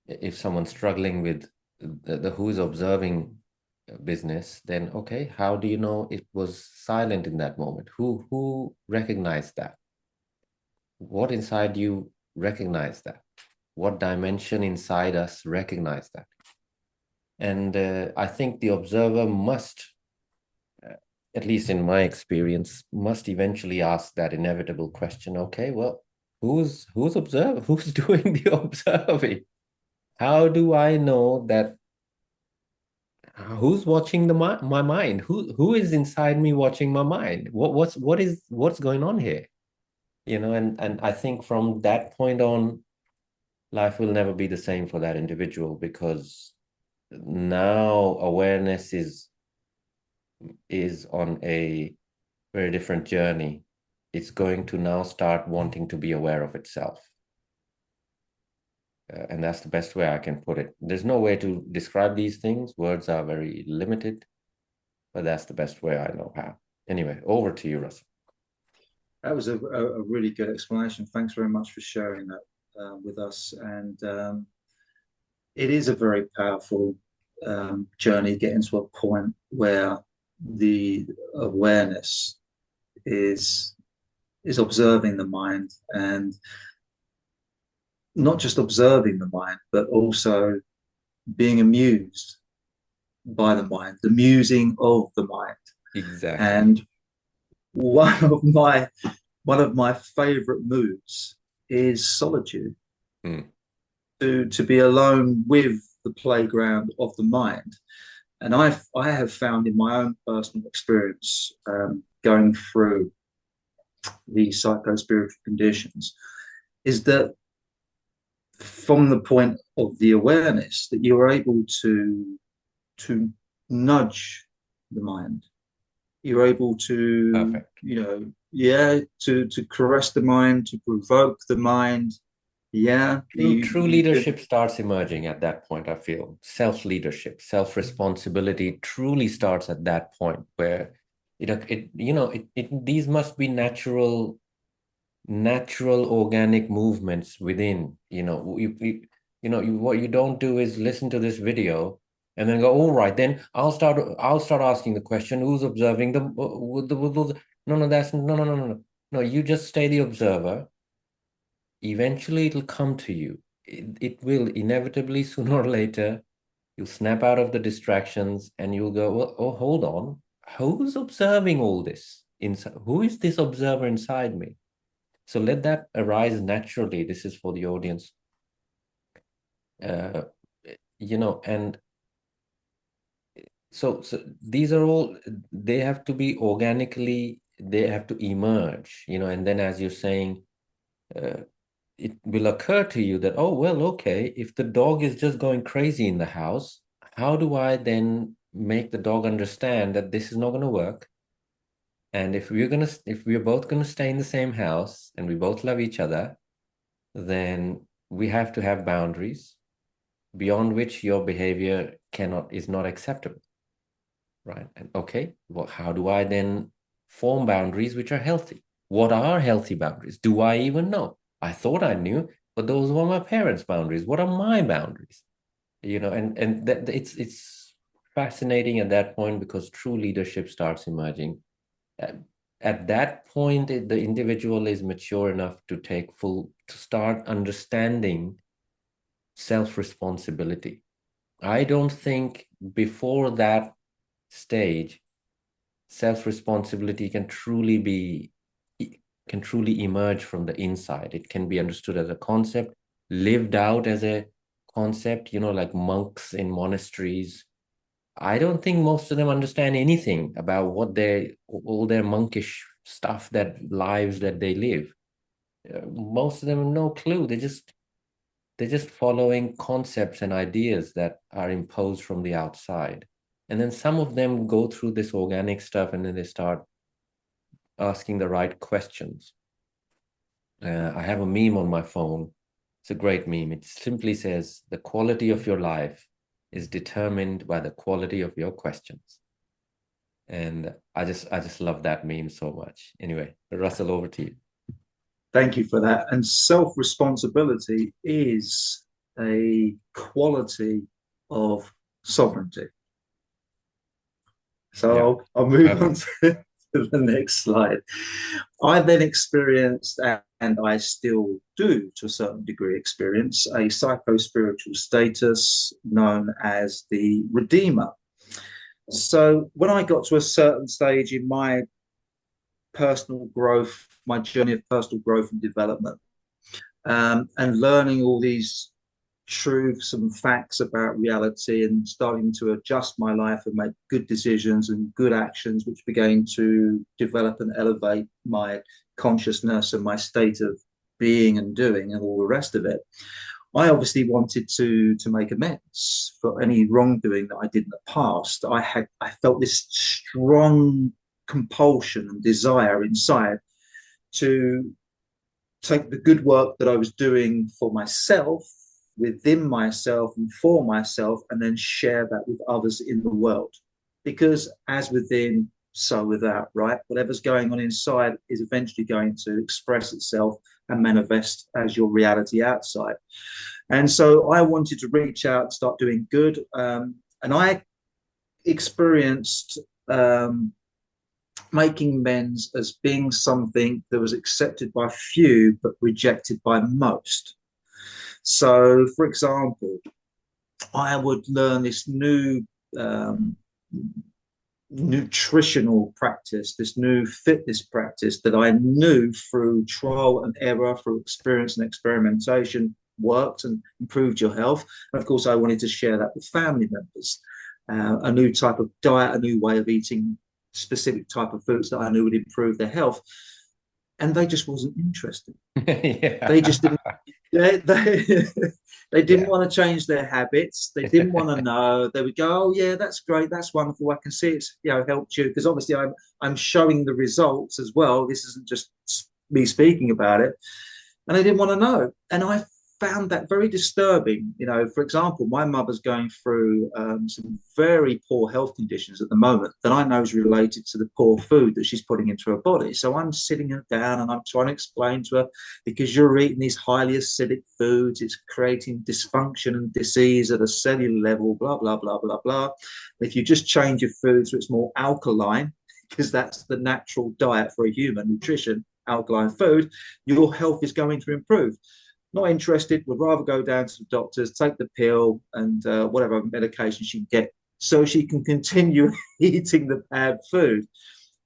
if someone's struggling with the who is observing business, then okay, how do you know it was silent in that moment? Who recognized that? What inside you recognized that? What dimension inside us recognized that? And I think the observer must, uh, at least in my experience, must eventually ask that inevitable question. Okay, well, who's observing? Who's doing the observing? How do I know that? Who's watching my mind? Who is inside me watching my mind? What's going on here? And I think from that point on, life will never be the same for that individual, because now awareness is on a very different journey. It's going to now start wanting to be aware of itself. And that's the best way I can put it. There's no way to describe these things. Words are very limited, but that's the best way I know how. Anyway, over to you, Russell. That was a really good explanation. Thanks very much for sharing that with us. And it is a very powerful journey getting to a point where the awareness is observing the mind, and not just observing the mind, but also being amused by the mind, the musing of the mind. Exactly. And one of my favorite moods is solitude, Mm. to be alone with the playground of the mind. And I have found in my own personal experience, going through the psycho-spiritual conditions, is that from the point of the awareness that you are able to nudge the mind. You're able to, Perfect. yeah, to caress the mind, to provoke the mind. Yeah, True you can. leadership starts emerging at that point, I feel. Self-leadership, self-responsibility truly starts at that point where these must be natural organic movements within. What you don't do is listen to this video and then go, all right, then I'll start asking the question, who's observing no, that's no, you just stay the observer. Eventually it'll come to you. It will inevitably, sooner or later, you'll snap out of the distractions and you'll go, well, oh, hold on, who's observing all this inside? Who is this observer inside me? So let that arise naturally. This is for the audience. uh, and so these are all, they have to be organically, they have to emerge, and then, as you're saying, uh, it will occur to you that, oh, well, okay, if the dog is just going crazy in the house, how do I then make the dog understand that this is not going to work? And if we're both gonna stay in the same house and we both love each other, then we have to have boundaries beyond which your behavior is not acceptable, right? And okay, well, how do I then form boundaries which are healthy? What are healthy boundaries? Do I even know? I thought I knew, but those were my parents' boundaries. What are my boundaries? And that it's fascinating at that point, because true leadership starts emerging. At, at that point, the individual is mature enough to start understanding self-responsibility. I don't think before that stage, self-responsibility can truly emerge from the inside. It can be understood as a concept, lived out as a concept, like monks in monasteries. I don't think most of them understand anything about all their monkish stuff, that lives that they live. Most of them have no clue. They're just following concepts and ideas that are imposed from the outside. And then some of them go through this organic stuff and then they start asking the right questions. I have a meme on my phone. It's a great meme. It simply says, the quality of your life is determined by the quality of your questions. And I just love that meme so much. Anyway, Russell, over to you. Thank you for that. And self-responsibility is a quality of sovereignty. Yeah. So I'll move on Perfect. to the next slide. I then experienced, and I still do to a certain degree experience, a psycho-spiritual status known as the Redeemer. So when I got to a certain stage in my personal growth, my journey of personal growth and development, and learning all these truths and facts about reality and starting to adjust my life and make good decisions and good actions, which began to develop and elevate my consciousness and my state of being and doing and all the rest of it. I obviously wanted to make amends for any wrongdoing that I did in the past. I felt this strong compulsion and desire inside to take the good work that I was doing for myself, within myself, and for myself, and then share that with others in the world. Because as within, so without, right? Whatever's going on inside is eventually going to express itself and manifest as your reality outside. And so I wanted to reach out and start doing good. And I experienced making amends as being something that was accepted by few but rejected by most. So, for example, I would learn this new nutritional practice, this new fitness practice that I knew through trial and error, through experience and experimentation, worked and improved your health. And of course, I wanted to share that with family members. A new type of diet, a new way of eating specific type of foods that I knew would improve their health. And they just wasn't interested. Yeah. They just didn't. They they didn't Yeah. want to change their habits. They didn't want to know. They would go, "Oh yeah, that's great. That's wonderful. I can see it's helped you," because obviously I'm showing the results as well. This isn't just me speaking about it, and they didn't want to know. And I found that very disturbing. For example, my mother's going through some very poor health conditions at the moment that I know is related to the poor food that she's putting into her body. So I'm sitting her down and I'm trying to explain to her, because you're eating these highly acidic foods, it's creating dysfunction and disease at a cellular level, blah, blah, blah, blah, blah. If you just change your food so it's more alkaline, because that's the natural diet for a human, nutrition, alkaline food, your health is going to improve. Not interested, would rather go down to the doctors, take the pill and whatever medication she can get so she can continue eating the bad food.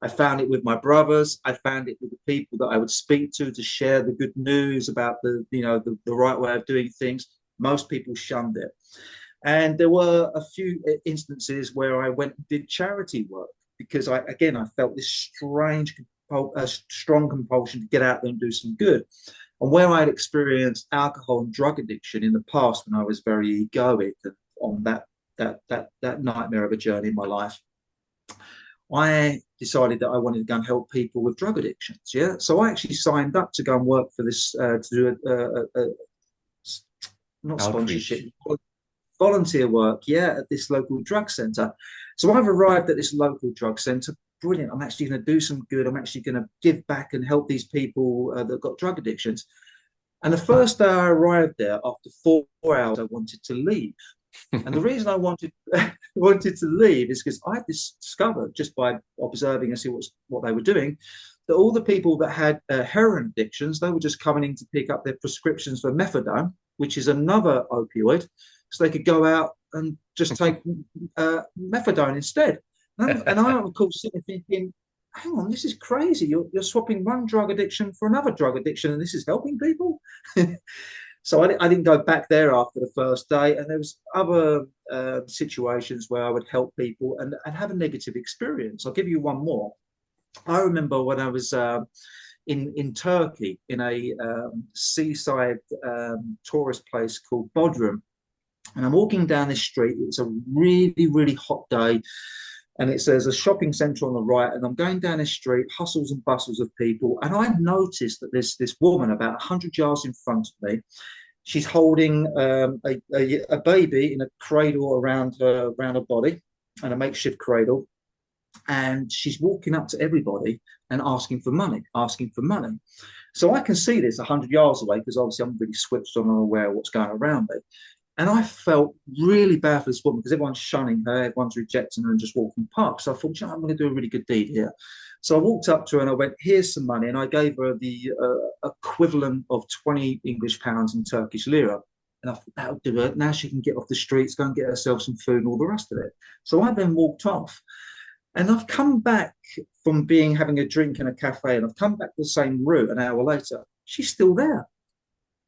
I found it with my brothers. I found it with the people that I would speak to share the good news about the right way of doing things. Most people shunned it. And there were a few instances where I went and did charity work because I felt this strong compulsion to get out there and do some good. And where I had experienced alcohol and drug addiction in the past when I was very egoic and on that nightmare of a journey in my life, I decided that I wanted to go and help people with drug addictions. Yeah, so I actually signed up to go and work for this to do not sponsorship, Outreach. volunteer work. Yeah, at this local drug center. So I've arrived at this local drug center. Brilliant. I'm actually going to do some good. I'm actually going to give back and help these people that got drug addictions. And the first day I arrived there, after 4 hours, I wanted to leave. And the reason I wanted to leave is because I discovered, just by observing and see what they were doing, that all the people that had heroin addictions, they were just coming in to pick up their prescriptions for methadone, which is another opioid, so they could go out and just take methadone instead. And I, of course, sitting thinking, hang on, this is crazy. You're swapping one drug addiction for another drug addiction, and this is helping people. So I didn't go back there after the first day. And there was other situations where I would help people and have a negative experience. I'll give you one more. I remember when I was in Turkey, in a seaside tourist place called Bodrum. And I'm walking down this street. It's a really, really hot day. And there's a shopping centre on the right, and I'm going down this street, hustles and bustles of people, and I noticed that there's this woman about 100 yards in front of me. She's holding a baby in a cradle around her body, and a makeshift cradle, and she's walking up to everybody and asking for money, asking for money. So I can see this 100 yards away because obviously I'm really switched on and aware of what's going around me. And I felt really bad for this woman because everyone's shunning her, everyone's rejecting her and just walking past. So I thought, I'm going to do a really good deed here. So I walked up to her and I went, here's some money. And I gave her the equivalent of 20 English pounds in Turkish lira. And I thought, that'll do it. Now she can get off the streets, go and get herself some food and all the rest of it. So I then walked off. And I've come back from having a drink in a cafe, and I've come back the same route an hour later. She's still there.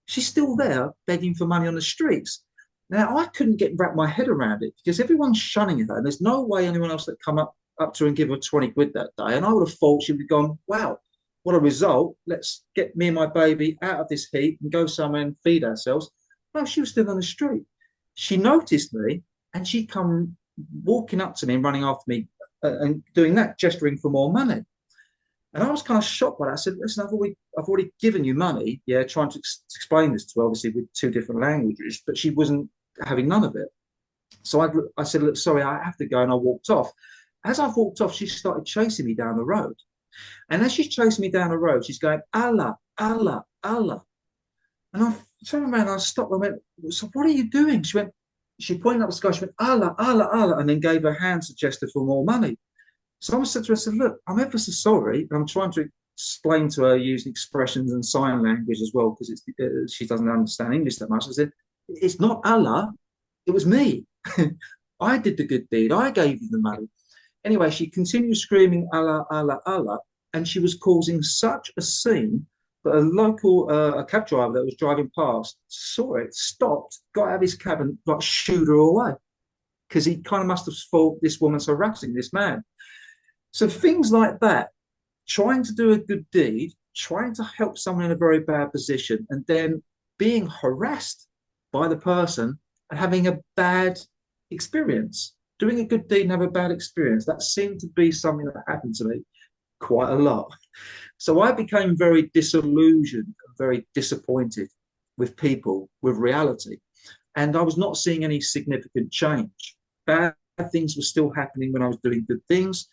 She's still there begging for money on the streets. Now, I couldn't wrap my head around it because everyone's shunning her, and there's no way anyone else that come up to her and give her 20 quid that day. And I would have thought she'd be gone, wow, what a result. Let's get me and my baby out of this heat and go somewhere and feed ourselves. No, she was still on the street. She noticed me, and she come walking up to me and running after me and doing that, gesturing for more money. And I was kind of shocked by that. I said, listen, I've already given you money, yeah, trying to explain this to her, obviously with two different languages, but she wasn't having none of it. So I said, look, sorry, I have to go. And I walked off. As I walked off, she started chasing me down the road. And as she's chasing me down the road, she's going, Allah, Allah, Allah. And I turned around and I stopped. I went, so what are you doing? She pointed up the sky. She went, Allah, Allah, Allah, and then gave her hand to gesture for more money. So I said to her, I said, look, I'm ever so sorry. And I'm trying to explain to her using expressions and sign language as well, because she doesn't understand English that much. I said, it's not Allah, it was me. I did the good deed. I gave you the money. Anyway, she continued screaming, Allah, Allah, Allah. And she was causing such a scene that a cab driver that was driving past saw it, stopped, got out of his cab and like shooed her away. Because he kind of must have thought this woman's harassing this man. So things like that, trying to do a good deed, trying to help someone in a very bad position, and then being harassed by the person and having a bad experience. Doing a good deed and have a bad experience. That seemed to be something that happened to me quite a lot. So I became very disillusioned, very disappointed with people, with reality. And I was not seeing any significant change. Bad things were still happening when I was doing good things.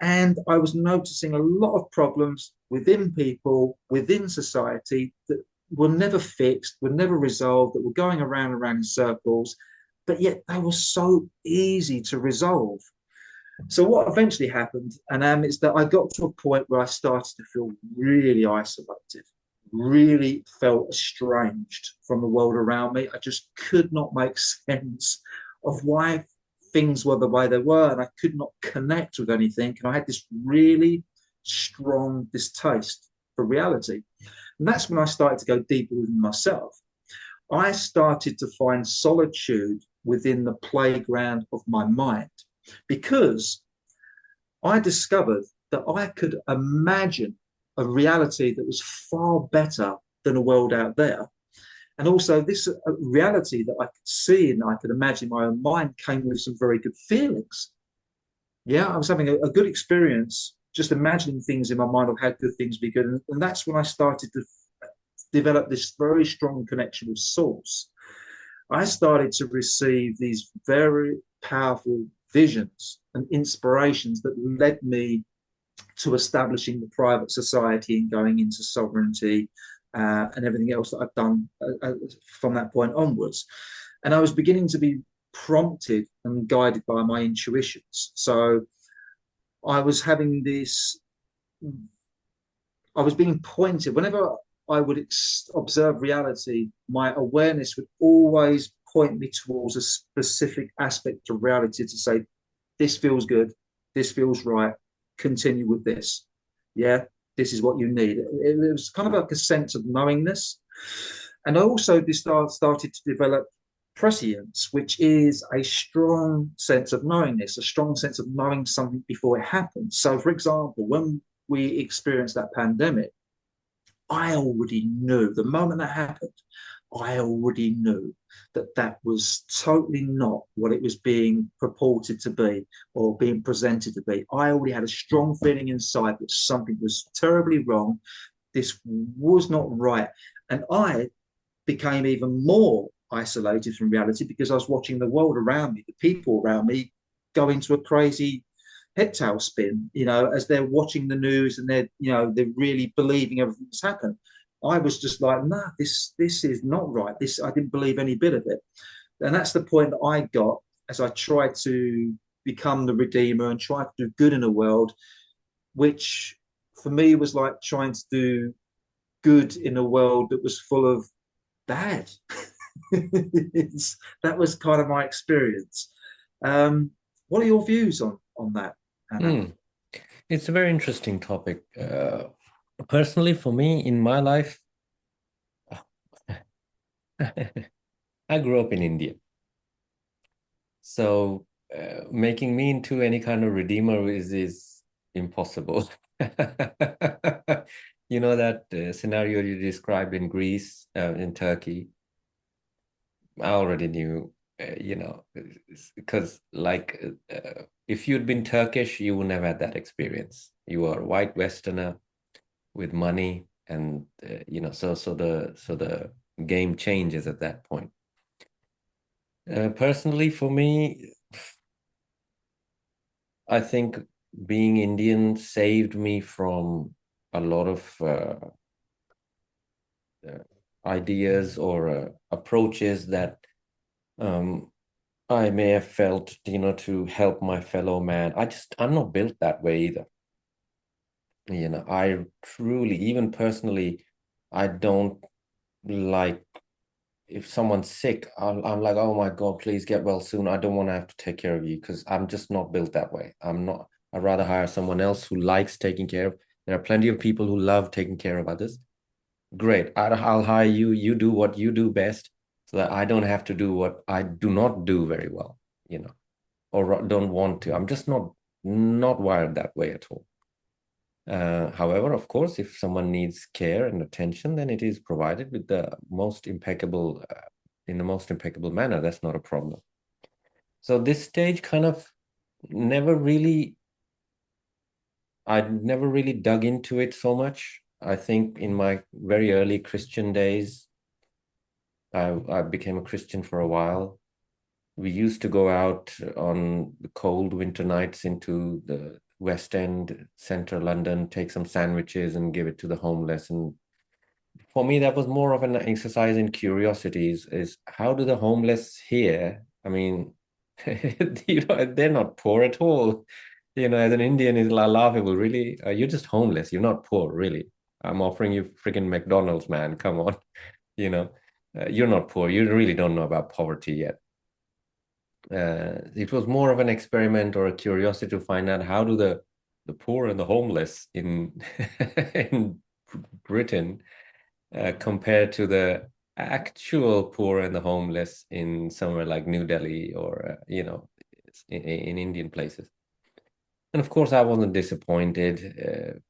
And I was noticing a lot of problems within people, within society that were never fixed, were never resolved, that were going around and around in circles, but yet they were so easy to resolve. So what eventually happened, and is that I got to a point where I started to feel really isolated, really felt estranged from the world around me. I just could not make sense of why things were the way they were, and I could not connect with anything. And I had this really strong distaste for reality. And that's when I started to go deeper within myself. I started to find solitude within the playground of my mind, because I discovered that I could imagine a reality that was far better than a world out there. And also this reality that I could see and I could imagine in my own mind came with some very good feelings. Yeah, I was having a good experience just imagining things in my mind of how good things be good. And that's when I started to develop this very strong connection with source. I started to receive these very powerful visions and inspirations that led me to establishing the private society and going into sovereignty and everything else that I've done from that point onwards. And I was beginning to be prompted and guided by my intuitions. So I was having this, I was being pointed. Whenever I would observe reality, my awareness would always point me towards a specific aspect of reality to say, this feels good, this feels right, continue with this. Yeah, this is what you need. It was kind of like a sense of knowingness. And I also started to develop prescience, which is a strong sense of knowingness, a strong sense of knowing something before it happens. So, for example, when we experienced that pandemic, I already knew the moment that happened, I already knew that that was totally not what it was being purported to be or being presented to be. I already had a strong feeling inside that something was terribly wrong. This was not right. And I became even more isolated from reality because I was watching the world around me, the people around me, go into a crazy head tail spin, as they're watching the news and they're really believing everything that's happened. I was just like, nah, this is not right. I didn't believe any bit of it. And that's the point that I got as I tried to become the redeemer and try to do good in the world, which for me was like trying to do good in a world that was full of bad. That was kind of my experience. What are your views on that, Anna? Hmm. It's a very interesting topic. Personally, for me, in my life, I grew up in India. So making me into any kind of redeemer is impossible. You know that scenario you described in Greece, in Turkey. I already knew, because like if you'd been Turkish, you would never had that experience. You are a white Westerner with money, and so the game changes at that point. Personally, for me, I think being Indian saved me from a lot of uh, ideas or approaches that um, I may have felt, to help my fellow man. I'm not built that way either. I truly, even personally, I don't like if someone's sick, I'm like, oh my God, please get well soon. I don't want to have to take care of you because I'm just not built that way. I'm not, I'd rather hire someone else who likes taking care of. There are plenty of people who love taking care of others. Great. I'll hire you. You do what you do best so that I don't have to do what I do not do very well, or don't want to. I'm just not wired that way at all. However, of course, if someone needs care and attention, then it is provided with the most impeccable, in the most impeccable manner. That's not a problem. So this stage kind of never really, I never really dug into it so much. I think in my very early Christian days, I became a Christian for a while. We used to go out on the cold winter nights into the West End, central London, take some sandwiches and give it to the homeless. And for me, that was more of an exercise in curiosities, is how do the homeless here? I mean, they're not poor at all. As an Indian, it's laughable. Really, you're just homeless. You're not poor, really. I'm offering you freaking McDonald's, man. Come on, you know, you're not poor. You really don't know about poverty yet. It was more of an experiment or a curiosity to find out how do the poor and the homeless in in Britain compared to the actual poor and the homeless in somewhere like New Delhi or in Indian places. And of course, I wasn't disappointed.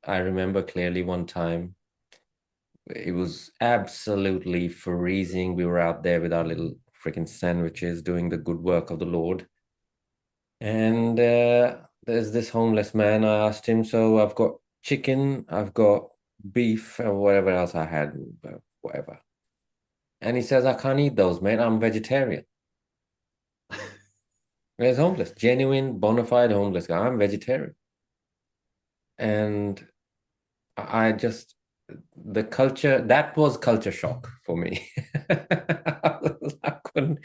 I remember clearly one time it was absolutely freezing. We were out there with our little freaking sandwiches doing the good work of the Lord. And there's this homeless man. I asked him, so I've got chicken, I've got beef, or whatever else I had, whatever. And he says, I can't eat those, mate. I'm vegetarian. He's homeless, genuine, bona fide homeless guy. I'm vegetarian. And I just, the culture, that was culture shock for me. I couldn't,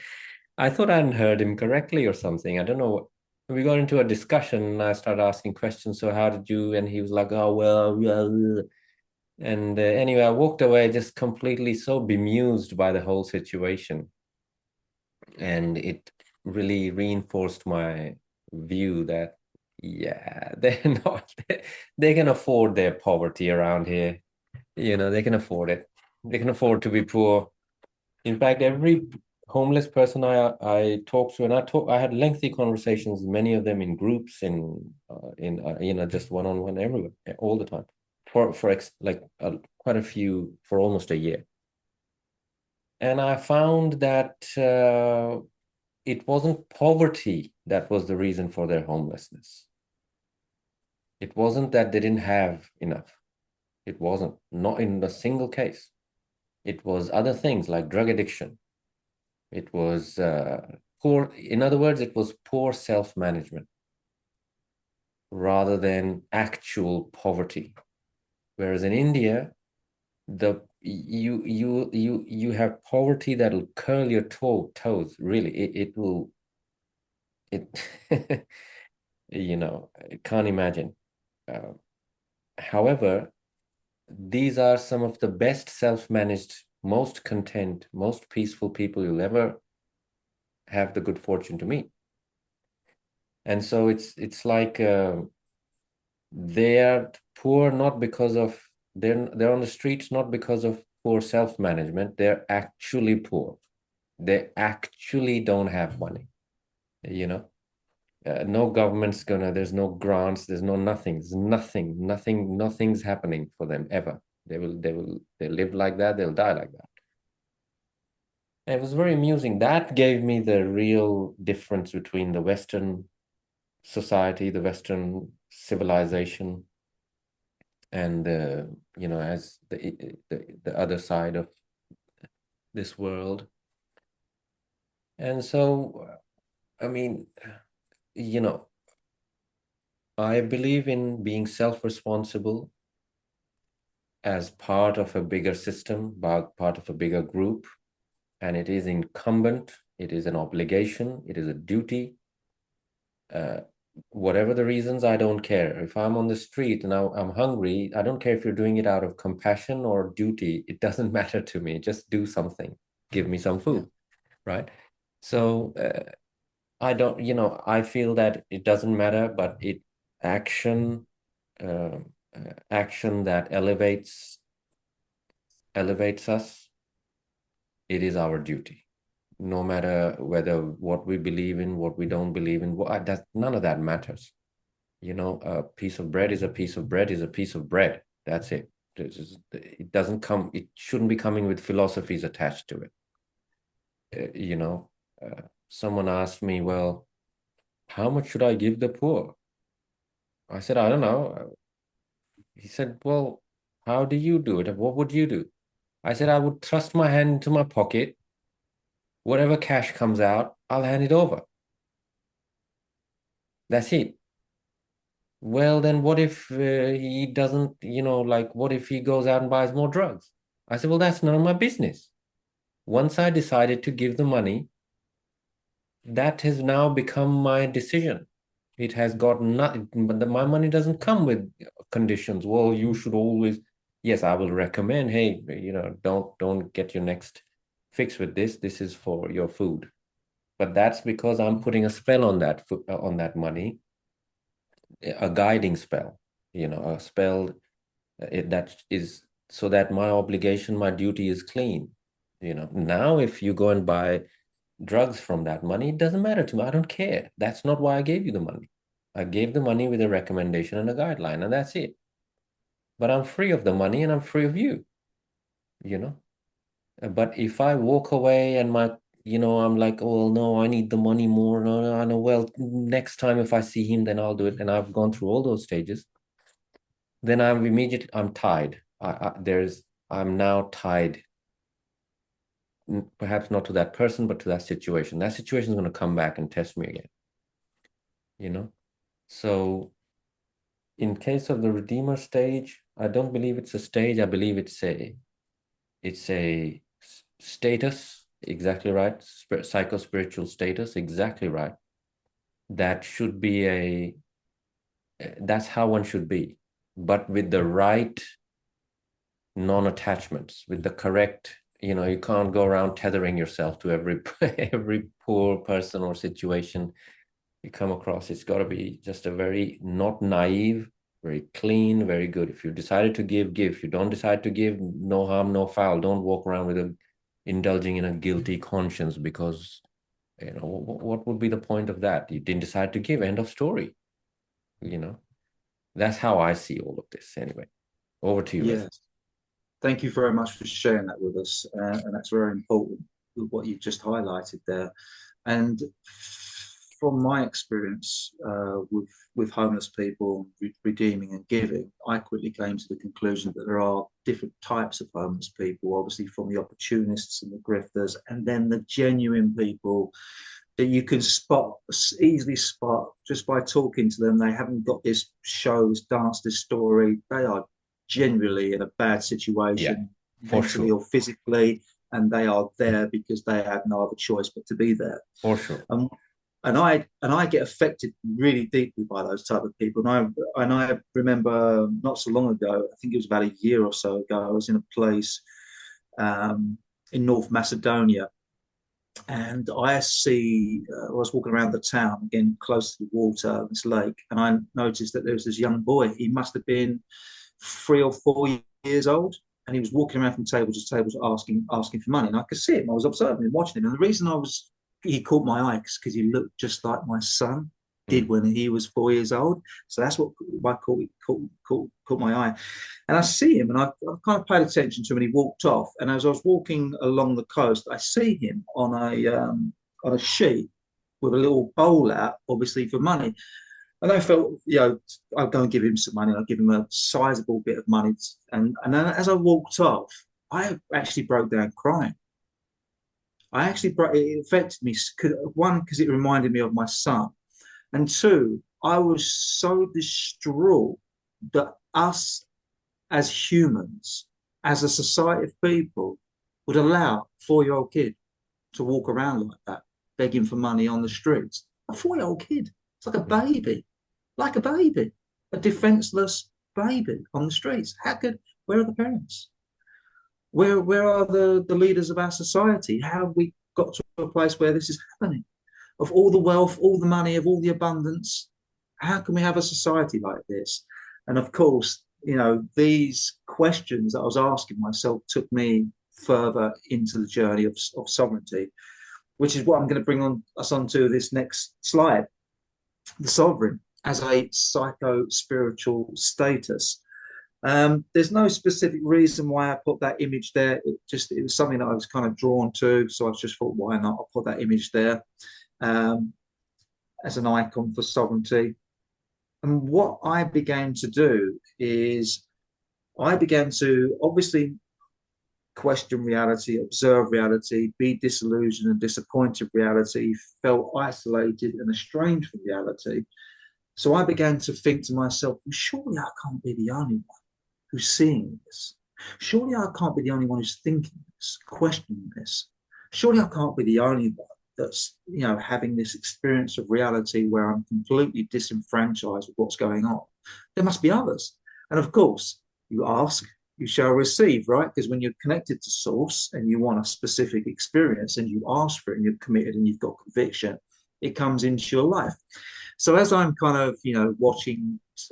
I thought I hadn't heard him correctly or something. I don't know. We got into a discussion and I started asking questions. So how did you? And he was like, oh, well, yeah. And anyway, I walked away just completely so bemused by the whole situation. And it really reinforced my view that, yeah, they're not, they can afford their poverty around here. They can afford it. They can afford to be poor. In fact, every homeless person I talked to, and I had lengthy conversations, many of them in groups, just one on one, everywhere, all the time, quite a few for almost a year. And I found that it wasn't poverty that was the reason for their homelessness. It wasn't that they didn't have enough. It wasn't, not in a single case. It was other things like drug addiction. It was poor, in other words, it was poor self-management rather than actual poverty. Whereas in India, the you have poverty that'll curl your toes. Really, it will it. I can't imagine. Uh, However, these are some of the best self-managed, most content, most peaceful people you'll ever have the good fortune to meet. And so it's like they are poor not because of they're on the streets not because of poor self-management. They're actually poor. They actually don't have money. You know, no government's gonna. There's no grants. There's no nothing. There's nothing's happening for them ever. They live like that. They'll die like that. And it was very amusing. That gave me the real difference between the Western society, the Western civilization, and as the other side of this world. And so, I mean, you know, I believe in being self-responsible as part of a bigger system, part of a bigger group, and it is incumbent, it is an obligation, it is a duty. Uh, Whatever the reasons, I don't care. If I'm on the street and I'm hungry, I don't care if you're doing it out of compassion or duty. It doesn't matter to me. Just do something. Give me some Yeah. food, right? So I don't, I feel that it doesn't matter, but action, uh, action that elevates us, it is our duty. No matter whether what we believe in, what we don't believe in, none of that matters. A piece of bread is a piece of bread is a piece of bread. That's it. It doesn't come, it shouldn't be coming with philosophies attached to it. Uh, you know, Someone asked me, well, how much should I give the poor? I said, I don't know. He said, well, how do you do it? What would you do? I said, I would thrust my hand into my pocket. Whatever cash comes out, I'll hand it over. That's it. Well, then what if he doesn't, like, what if he goes out and buys more drugs? I said, well, that's none of my business. Once I decided to give the money, that has now become my decision. It has got nothing, but my money doesn't come with conditions. Well, you should always, yes, I will recommend, hey, don't get your next fix with this. This is for your food. But that's because I'm putting a spell on that money, a guiding spell, a spell that is so that my obligation, my duty is clean. Now if you go and buy drugs from that money, it doesn't matter to me. I don't care. That's not why I gave you the money. I gave the money with a recommendation and a guideline, and that's it. But I'm free of the money and I'm free of you, you know. But if I walk away and I'm like, oh no, I need the money more. No, no, I know. Well, next time if I see him, then I'll do it. And I've gone through all those stages. Then I'm tied. I'm now tied, perhaps not to that person, but to that situation. That situation is going to come back and test me again, you know? So in case of the Redeemer stage, I don't believe it's a stage. I believe it's a status, exactly right. Psycho-spiritual status, exactly right. That should be that's how one should be, but with the right non-attachments, with the correct, you can't go around tethering yourself to every every poor person or situation you come across. It's got to be just a very not naive, very clean, very good. If you decided to give. If you don't decide to give, no harm, no foul. Don't walk around with indulging in a guilty conscience because what would be the point of that? You didn't decide to give. End of story. You know, that's how I see all of this. Anyway, over to you, Russ. Yes. Thank you very much for sharing that with us. And that's very important, what you've just highlighted there. And from my experience with homeless people, redeeming and giving, I quickly came to the conclusion that there are different types of homeless people, obviously from the opportunists and the grifters, and then the genuine people that you can easily spot just by talking to them. They haven't got this show, this dance, this story. They are genuinely in a bad Yeah, situation. For mentally sure. or physically, and they are there because they have no other choice but to be there. For sure. Um, and I get affected really deeply by those type of people. And I remember not so long ago, I think it was about a year or so ago, I was in a place um, in North Macedonia, and I was walking around the town again, close to the water, this lake, and I noticed that there was this young boy. He must have been 3 or 4 years old, and he was walking around from table to table asking for money. And I could see him. I was observing him, watching him, and the reason he caught my eye because he looked just like my son did Mm. when he was 4 years old. So that's what caught my eye. And I see him, and I kind of paid attention to him, and he walked off. And as I was walking along the coast, I see him on a sheet with a little bowl out, obviously for money. And I felt, I'll go and give him some money. I'll give him a sizable bit of money. And then as I walked off, I actually broke down crying. It affected me. One, because it reminded me of my son. And two, I was so distraught that us as humans, as a society of people, would allow a 4-year-old kid to walk around like that, begging for money on the streets. A 4-year-old kid. It's like a baby, a defenseless baby on the streets. Where are the parents? Where are the leaders of our society? How have we got to a place where this is happening? Of all the wealth, all the money, of all the abundance, how can we have a society like this? And of course, these questions that I was asking myself took me further into the journey of sovereignty, which is what I'm going to bring us onto this next slide. The sovereign as a psycho-spiritual status. There's no specific reason why I put that image there. It was something that I was kind of drawn to, so I just thought, why not? I'll put that image there um, as an icon for sovereignty. And what I began to do is I began to obviously question reality, observe reality, be disillusioned and disappointed with reality, felt isolated and estranged from reality. So I began to think to myself, well, surely I can't be the only one who's seeing this. Surely I can't be the only one who's thinking this, questioning this. Surely I can't be the only one that's, having this experience of reality where I'm completely disenfranchised with what's going on. There must be others. And of course, you ask, you shall receive, right? Because when you're connected to source and you want a specific experience and you ask for it and you're committed and you've got conviction, it comes into your life. So as I'm kind of,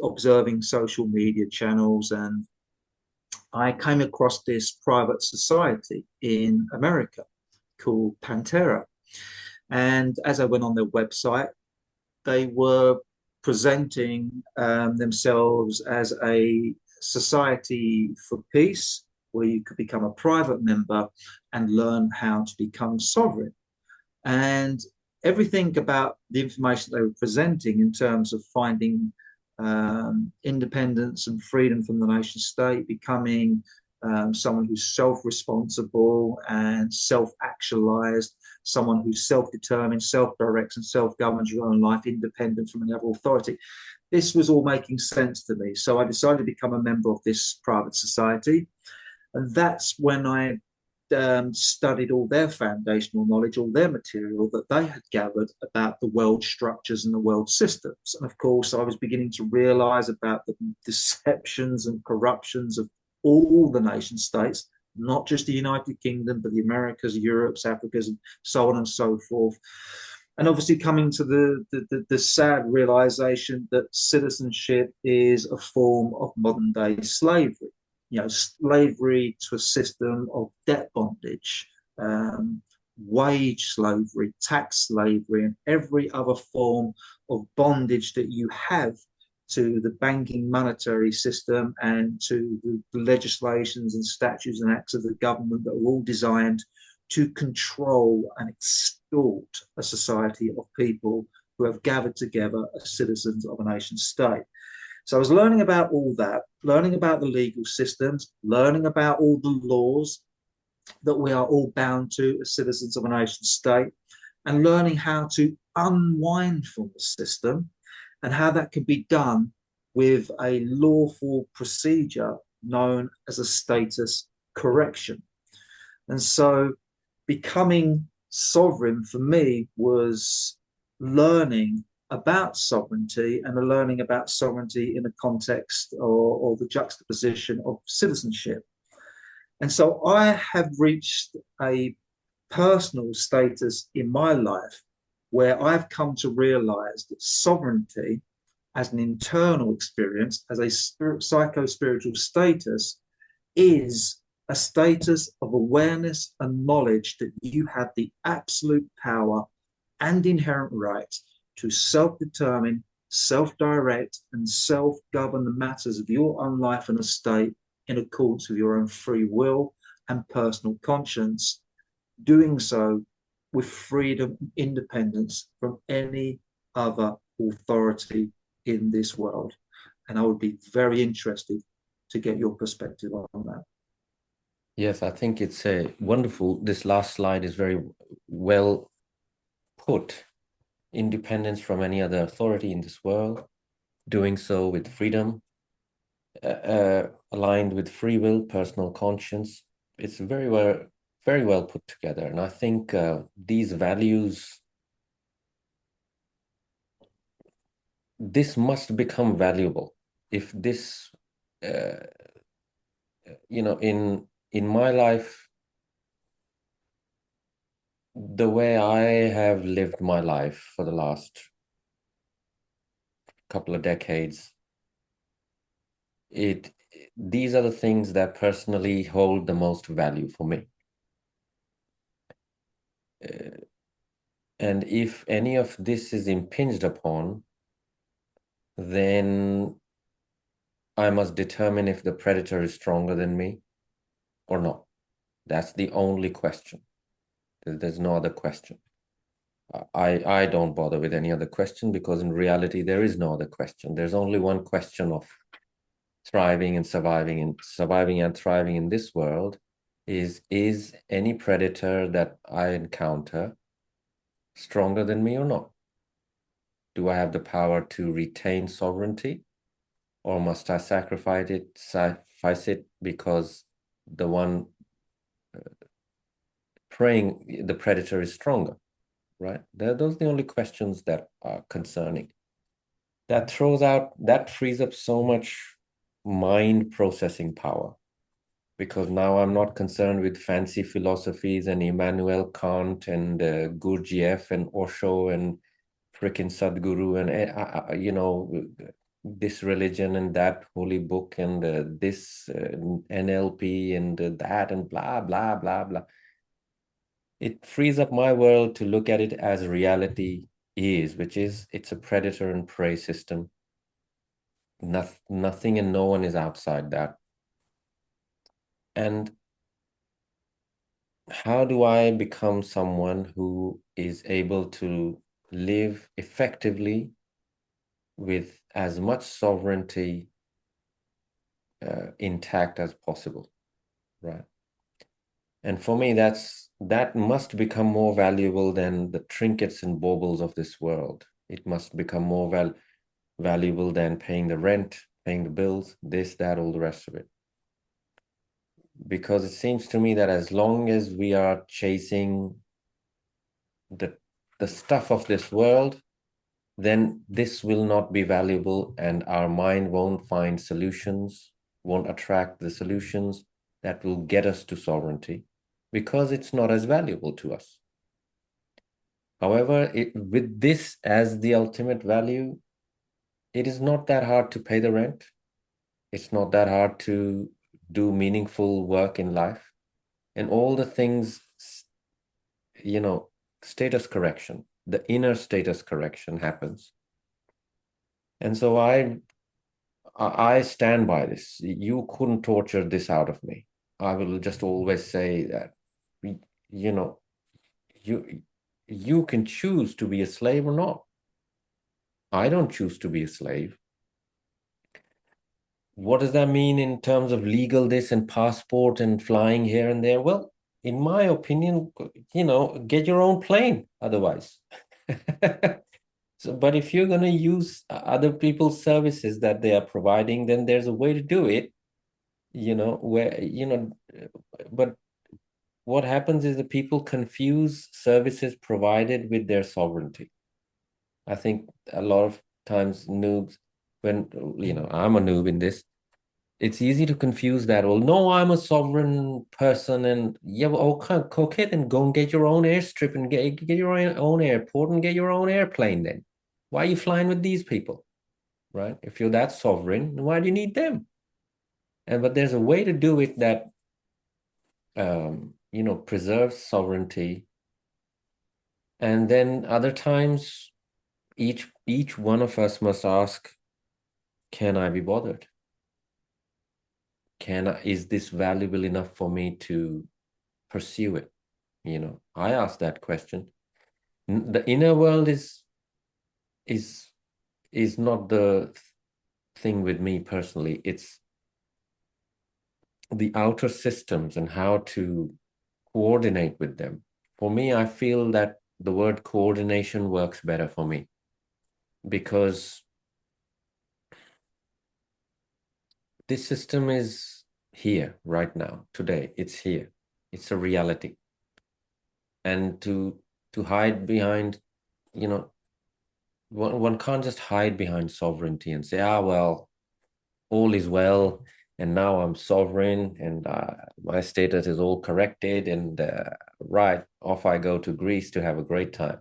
observing social media channels, and I came across this private society in America called Pantera. And as I went on their website, they were presenting themselves as a society for peace, where you could become a private member and learn how to become sovereign. And everything about the information they were presenting in terms of finding independence and freedom from the nation state, becoming someone who's self-responsible and self-actualized, someone who's self-determined, self-directs and self-governs your own life, independent from any other authority. This was all making sense to me. So I decided to become a member of this private society. And that's when I studied all their foundational knowledge, all their material that they had gathered about the world structures and the world systems. And of course, I was beginning to realize about the deceptions and corruptions of all the nation states, not just the United Kingdom, but the Americas, Europe's, Africa's, and so on and so forth. And obviously coming to the sad realization that citizenship is a form of modern day slavery. Slavery to a system of debt bondage, wage slavery, tax slavery, and every other form of bondage that you have to the banking monetary system and to the legislations and statutes and acts of the government that are all designed to control and extort a society of people who have gathered together as citizens of a nation state. So I was learning about all that, learning about the legal systems, learning about all the laws that we are all bound to as citizens of a nation state, and learning how to unwind from the system and how that can be done with a lawful procedure known as a status correction. And so becoming sovereign for me was learning about sovereignty and learning about sovereignty in the context or the juxtaposition of citizenship. And so I have reached a personal status in my life where I've come to realize that sovereignty as an internal experience, as a psycho-spiritual status, is a status of awareness and knowledge that you have the absolute power and inherent right to self-determine, self-direct, and self-govern the matters of your own life and estate in accordance with your own free will and personal conscience, doing so with freedom and independence from any other authority in this world. And I would be very interested to get your perspective on that. Yes, I think it's a wonderful. This last slide is very well put. Independence from any other authority in this world, doing so with freedom, aligned with free will, personal conscience. It's very well put together. And I think these values, this must become valuable. If this, in my life, the way I have lived my life for the last couple of decades, these are the things that personally hold the most value for me. And if any of this is impinged upon, then I must determine if the predator is stronger than me or not. That's the only question. There's no other question. I don't bother with any other question, because in reality, there is no other question. There's only one question of thriving and surviving, and thriving in this world is any predator that I encounter stronger than me or not? Do I have the power to retain sovereignty, or must I sacrifice it because the one preying, the predator, is stronger, right? Those are the only questions that are concerning. That frees up so much mind processing power, because now I'm not concerned with fancy philosophies and Immanuel Kant and Gurdjieff and Osho and freaking Sadhguru and this religion and that holy book and this NLP and that and blah blah blah blah. It frees up my world to look at it as reality is, which is it's a predator and prey system. Nothing and no one is outside that. And how do I become someone who is able to live effectively with as much sovereignty intact as possible, right? And for me, that must become more valuable than the trinkets and baubles of this world. It must become more valuable than paying the rent, paying the bills, this, that, all the rest of it. Because it seems to me that as long as we are chasing the stuff of this world, then this will not be valuable, and our mind won't find solutions, won't attract the solutions that will get us to sovereignty, because it's not as valuable to us. However, with this as the ultimate value, it is not that hard to pay the rent. It's not that hard to do meaningful work in life. And all the things, status correction, the inner status correction happens. And so I stand by this. You couldn't torture this out of me. I will just always say that, you can choose to be a slave or not. I don't choose to be a slave. What does that mean in terms of legal this and passport and flying here and there? Well, in my opinion, get your own plane otherwise. So, but if you're going to use other people's services that they are providing, then there's a way to do it. where, but what happens is the people confuse services provided with their sovereignty. I think a lot of times noobs, when, I'm a noob in this, it's easy to confuse that. Well, no, I'm a sovereign person, and yeah, well, okay, then go and get your own airstrip and get your own airport and get your own airplane. Then why are you flying with these people, right? If you're that sovereign, why do you need them? And but there's a way to do it that preserves sovereignty, and then other times each one of us must ask, can I be bothered? Is this valuable enough for me to pursue it? I ask that question. The inner world is is not the thing with me personally. It's the outer systems and how to coordinate with them. For me, I feel that the word coordination works better for me, because this system is here right now, today. It's here. It's a reality. And to hide behind, you know, one can't just hide behind sovereignty and say, well, all is well, and now I'm sovereign, and my status is all corrected, and right, off I go to Greece to have a great time,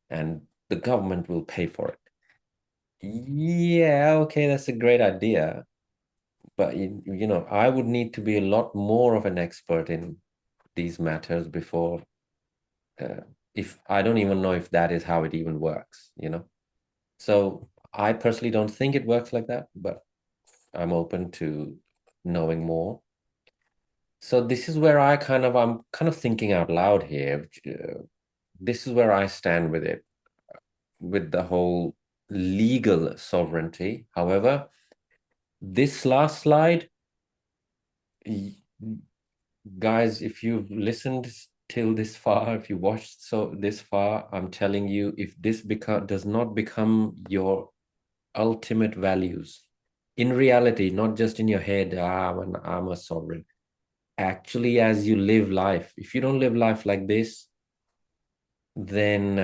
and the government will pay for it. Yeah, okay, that's a great idea, but I would need to be a lot more of an expert in these matters before, uh, if I don't even know if that is how it even works. So I personally don't think it works like that, but I'm open to knowing more. So this is where I'm kind of thinking out loud here. This is where I stand with it, with the whole legal sovereignty. However, this last slide, guys, if you've listened till this far, if you watched this far, I'm telling you, if this does not become your ultimate values in reality, not just in your head, I'm a sovereign. Actually, as you live life, if you don't live life like this, then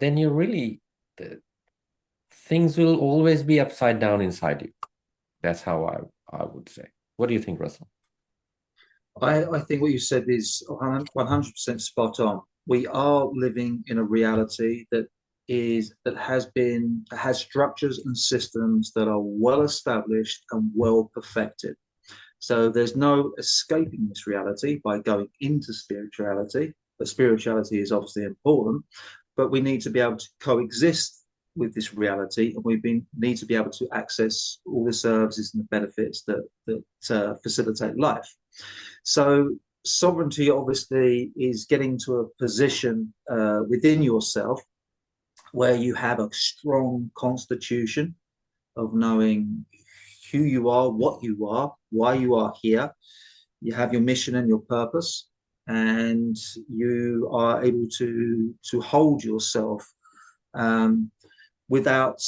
then you really, things will always be upside down inside you. That's how I would say. What do you think, Russell? I think what you said is 100% spot on. We are living in a reality that has structures and systems that are well established and well perfected. So there's no escaping this reality by going into spirituality. But spirituality is obviously important, but we need to be able to coexist with this reality, and need to be able to access all the services and the benefits that facilitate life. So sovereignty obviously is getting to a position within yourself where you have a strong constitution of knowing who you are, what you are, why you are here. You have your mission and your purpose, and you are able to hold yourself um, without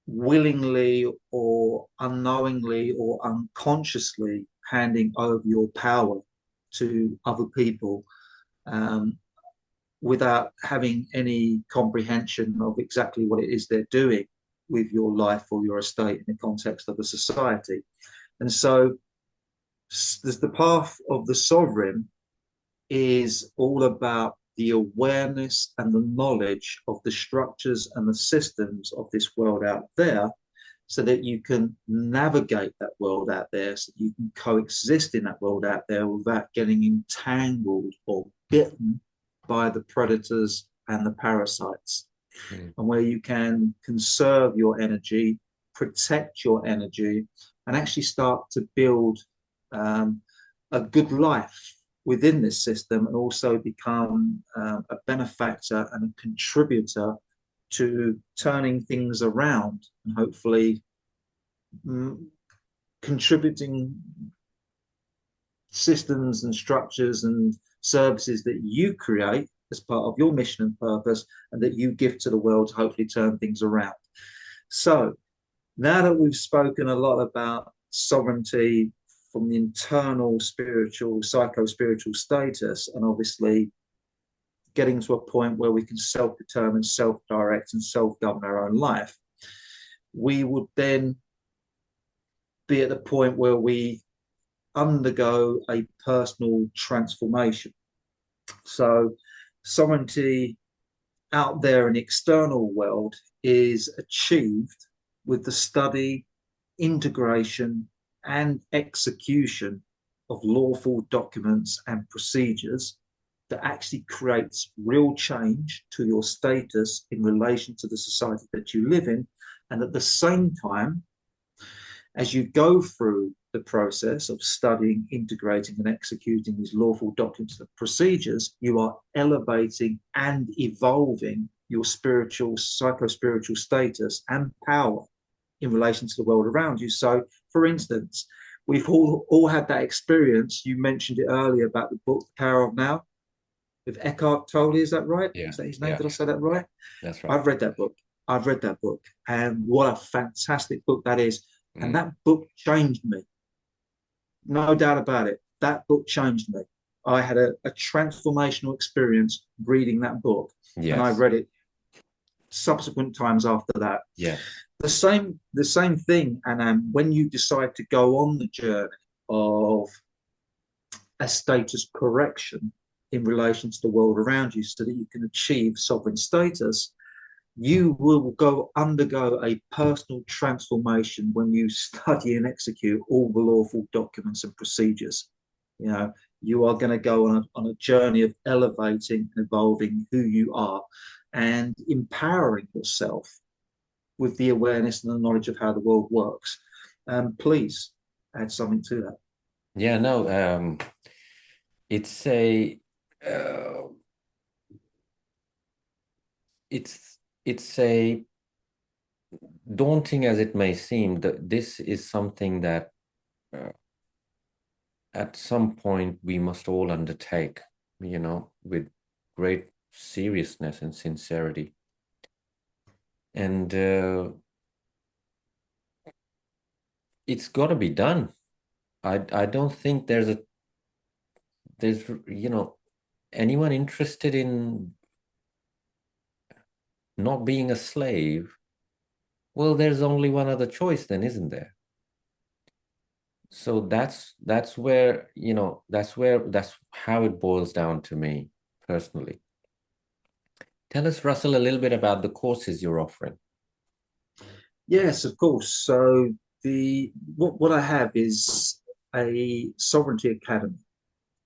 willingly or unknowingly or unconsciously handing over your power to other people, um, without having any comprehension of exactly what it is they're doing with your life or your estate in the context of a society. And so the path of the sovereign is all about the awareness and the knowledge of the structures and the systems of this world out there, so that you can navigate that world out there, so you can coexist in that world out there without getting entangled or bitten by the predators and the parasites. Mm. And where you can conserve your energy, protect your energy, and actually start to build a good life within this system, and also become a benefactor and a contributor to turning things around, and hopefully contributing systems and structures and services that you create as part of your mission and purpose, and that you give to the world to hopefully turn things around. So Now that we've spoken a lot about sovereignty from the internal spiritual, psycho-spiritual status, and obviously getting to a point where we can self-determine, self-direct, and self-govern our own life, we would then be at the point where we undergo a personal transformation. So sovereignty out there in the external world is achieved with the study, integration, and execution of lawful documents and procedures that actually creates real change to your status in relation to the society that you live in. And at the same time, as you go through the process of studying, integrating, and executing these lawful documents and procedures, you are elevating and evolving your spiritual, psycho-spiritual status and power in relation to the world around you. So, for instance, we've all had that experience. You mentioned it earlier about the book, The Power of Now, with Eckhart Tolle. Is that right? Yeah, Is that his name? yeah, Did I say that right? that's right. I've read that book. I've read that book. And what a fantastic book that is. And Mm. that book changed me. No doubt about it. That book changed me. I had a transformational experience reading that book, and I Yes, read it subsequent times after that. yes, The same thing, and when you decide to go on the journey of a status correction in relation to the world around you, so that you can achieve sovereign status, you will undergo a personal transformation when you study and execute all the lawful documents and procedures. You know, you are going to go on a journey of elevating and evolving who you are and empowering yourself with the awareness and the knowledge of how the world works. Please add something to that. yeah. No, it's a, uh, it's a daunting as it may seem. That this is something that uh, at some point we must all undertake, with great seriousness and sincerity. And it's got to be done. I don't think there's anyone interested in not being a slave. Well, there's only one other choice then, isn't there? So that's where, that's how it boils down to me personally. Tell us, Russell, a little bit about the courses you're offering. Yes, of course. So the what I have is a sovereignty academy.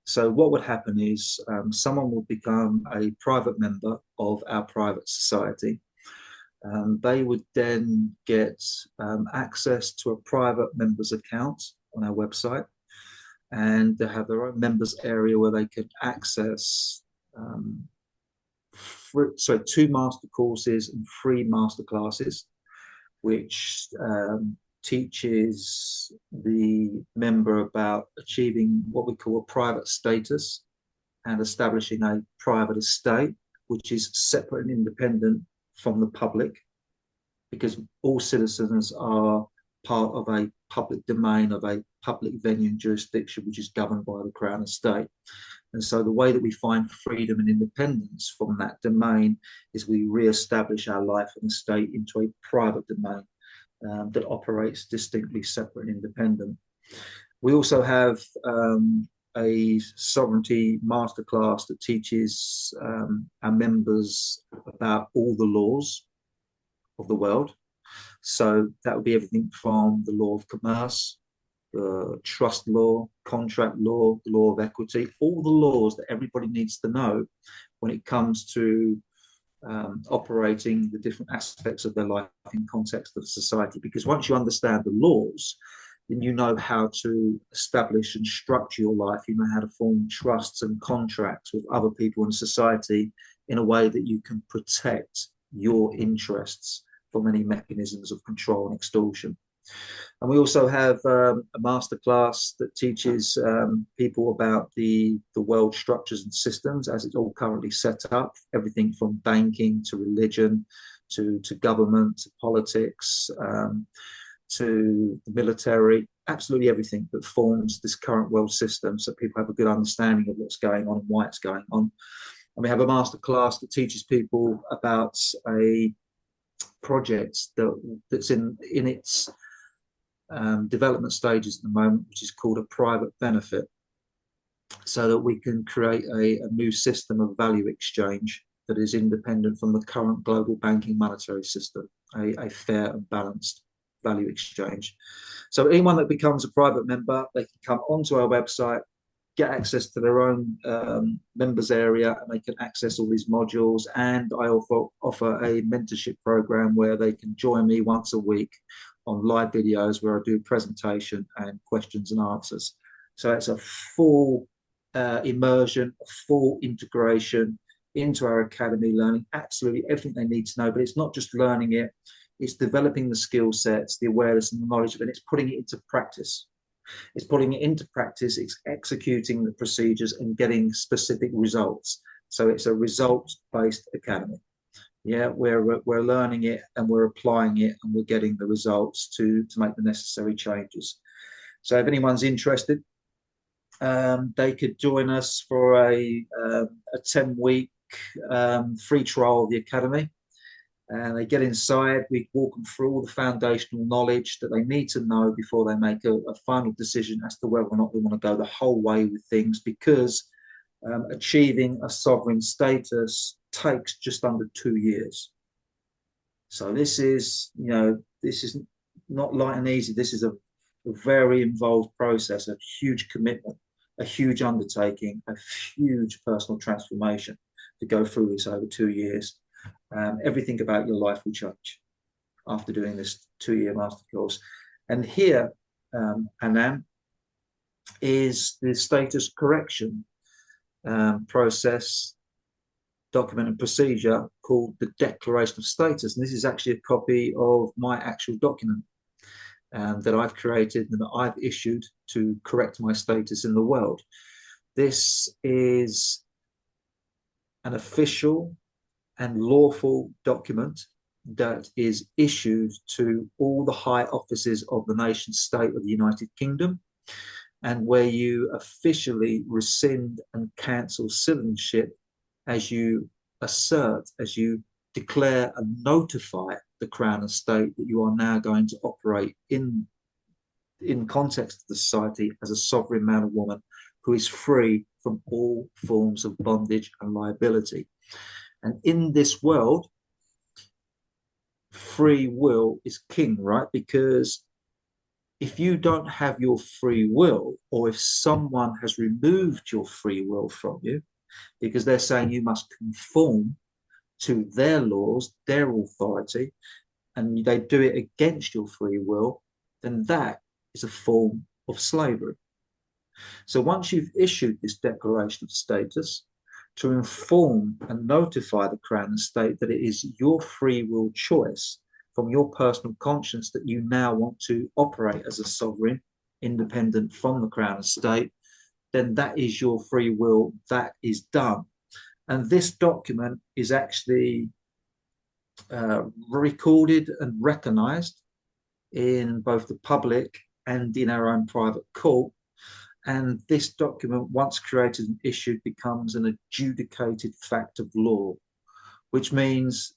So what would happen is someone would become a private member of our private society. They would then get access to a private members account on our website, and they have their own members area where they can access two master courses and three master classes, which teaches the member about achieving what we call a private status and establishing a private estate, which is separate and independent from the public, because all citizens are part of a public domain of a public venue and jurisdiction, which is governed by the Crown Estate. And so the way that we find freedom and independence from that domain is we re-establish our life and estate into a private domain that operates distinctly separate and independent. We also have a sovereignty masterclass that teaches our members about all the laws of the world. So that would be everything from the law of commerce, the trust law, contract law, the law of equity, all the laws that everybody needs to know when it comes to operating the different aspects of their life in context of society. Because once you understand the laws, then you know how to establish and structure your life. You know how to form trusts and contracts with other people in society in a way that you can protect your interests from any mechanisms of control and extortion. And we also have a masterclass that teaches people about the world structures and systems as it's all currently set up, everything from banking to religion to government, to politics, to the military, absolutely everything that forms this current world system, so people have a good understanding of what's going on and why it's going on. And we have a masterclass that teaches people about a project that's in its development stages at the moment, which is called a private benefit, so that we can create a new system of value exchange that is independent from the current global banking monetary system, a fair and balanced value exchange. So anyone that becomes a private member, they can come onto our website, get access to their own members area, and they can access all these modules. And I offer a mentorship program where they can join me once a week on live videos where I do presentation and questions and answers. So it's a full immersion, a full integration into our academy, learning absolutely everything they need to know. But it's not just learning it, it's developing the skill sets, the awareness and the knowledge of it, and it's putting it into practice. It's putting it into practice, it's executing the procedures and getting specific results. So it's a results-based academy. Yeah, we're learning it and we're applying it and we're getting the results to make the necessary changes. So if anyone's interested, they could join us for a 10-week free trial of the academy. And they get inside, we walk them through all the foundational knowledge that they need to know before they make a final decision as to whether or not they want to go the whole way with things, because achieving a sovereign status takes just under 2 years. So this is not light and easy. This is a very involved process, a huge commitment, a huge undertaking, a huge personal transformation to go through this over 2 years. Everything about your life will change after doing this 2-year master course. And here, Anaam, is the status correction process, document and procedure called the Declaration of Status. And this is actually a copy of my actual document that I've created and that I've issued to correct my status in the world. This is an official and lawful document that is issued to all the high offices of the nation state of the United Kingdom, and where you officially rescind and cancel citizenship as you assert, as you declare and notify the Crown and State that you are now going to operate in context of the society as a sovereign man or woman who is free from all forms of bondage and liability. And in this world, free will is king, right? Because if you don't have your free will, or if someone has removed your free will from you, because they're saying you must conform to their laws, their authority, and they do it against your free will, then that is a form of slavery. So once you've issued this declaration of status, to inform and notify the Crown and State that it is your free will choice from your personal conscience that you now want to operate as a sovereign, independent from the Crown and State, then that is your free will, that is done. And this document is actually recorded and recognized in both the public and in our own private court. And this document, once created and issued, becomes an adjudicated fact of law, which means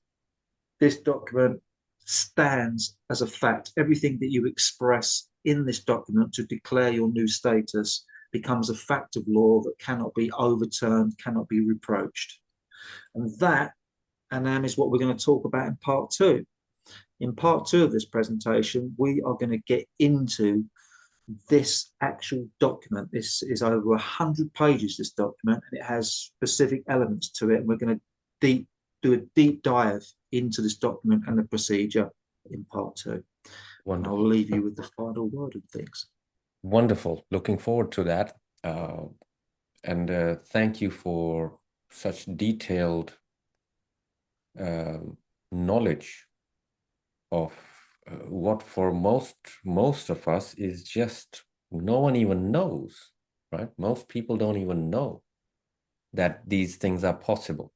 this document stands as a fact. Everything that you express in this document to declare your new status becomes a fact of law that cannot be overturned, cannot be reproached. And that, Anaam, is what we're going to talk about in part 2. In part 2 of this presentation, we are going to get into this actual document. This is over 100 pages, this document, and it has specific elements to it. And we're going to do a deep dive into this document and the procedure in part 2. Wonderful. I'll leave you with the final word of things. Wonderful. Looking forward to that. And thank you for such detailed knowledge of what for most of us is just no one even knows, right? Most people don't even know that these things are possible.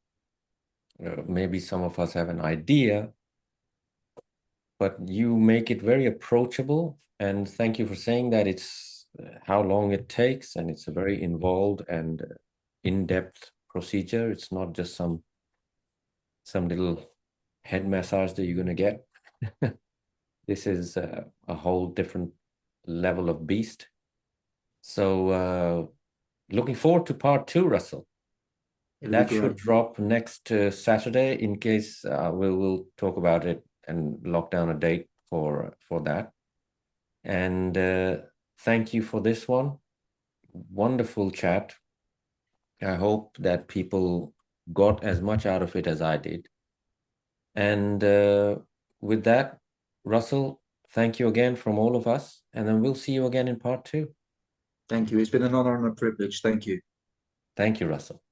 Maybe some of us have an idea, but you make it very approachable. And thank you for saying that it's how long it takes, and it's a very involved and in-depth procedure. It's not just some little head massage that you're going to get. This is a whole different level of beast. So looking forward to part two, Russell. It'll be That should great. drop next Saturday. In case we'll talk about it and lock down a date for that. And thank you for this one. Wonderful chat. I hope that people got as much out of it as I did. And with that, Russell, thank you again from all of us. And then we'll see you again in part two. Thank you. It's been an honor and a privilege. Thank you. Thank you, Russell.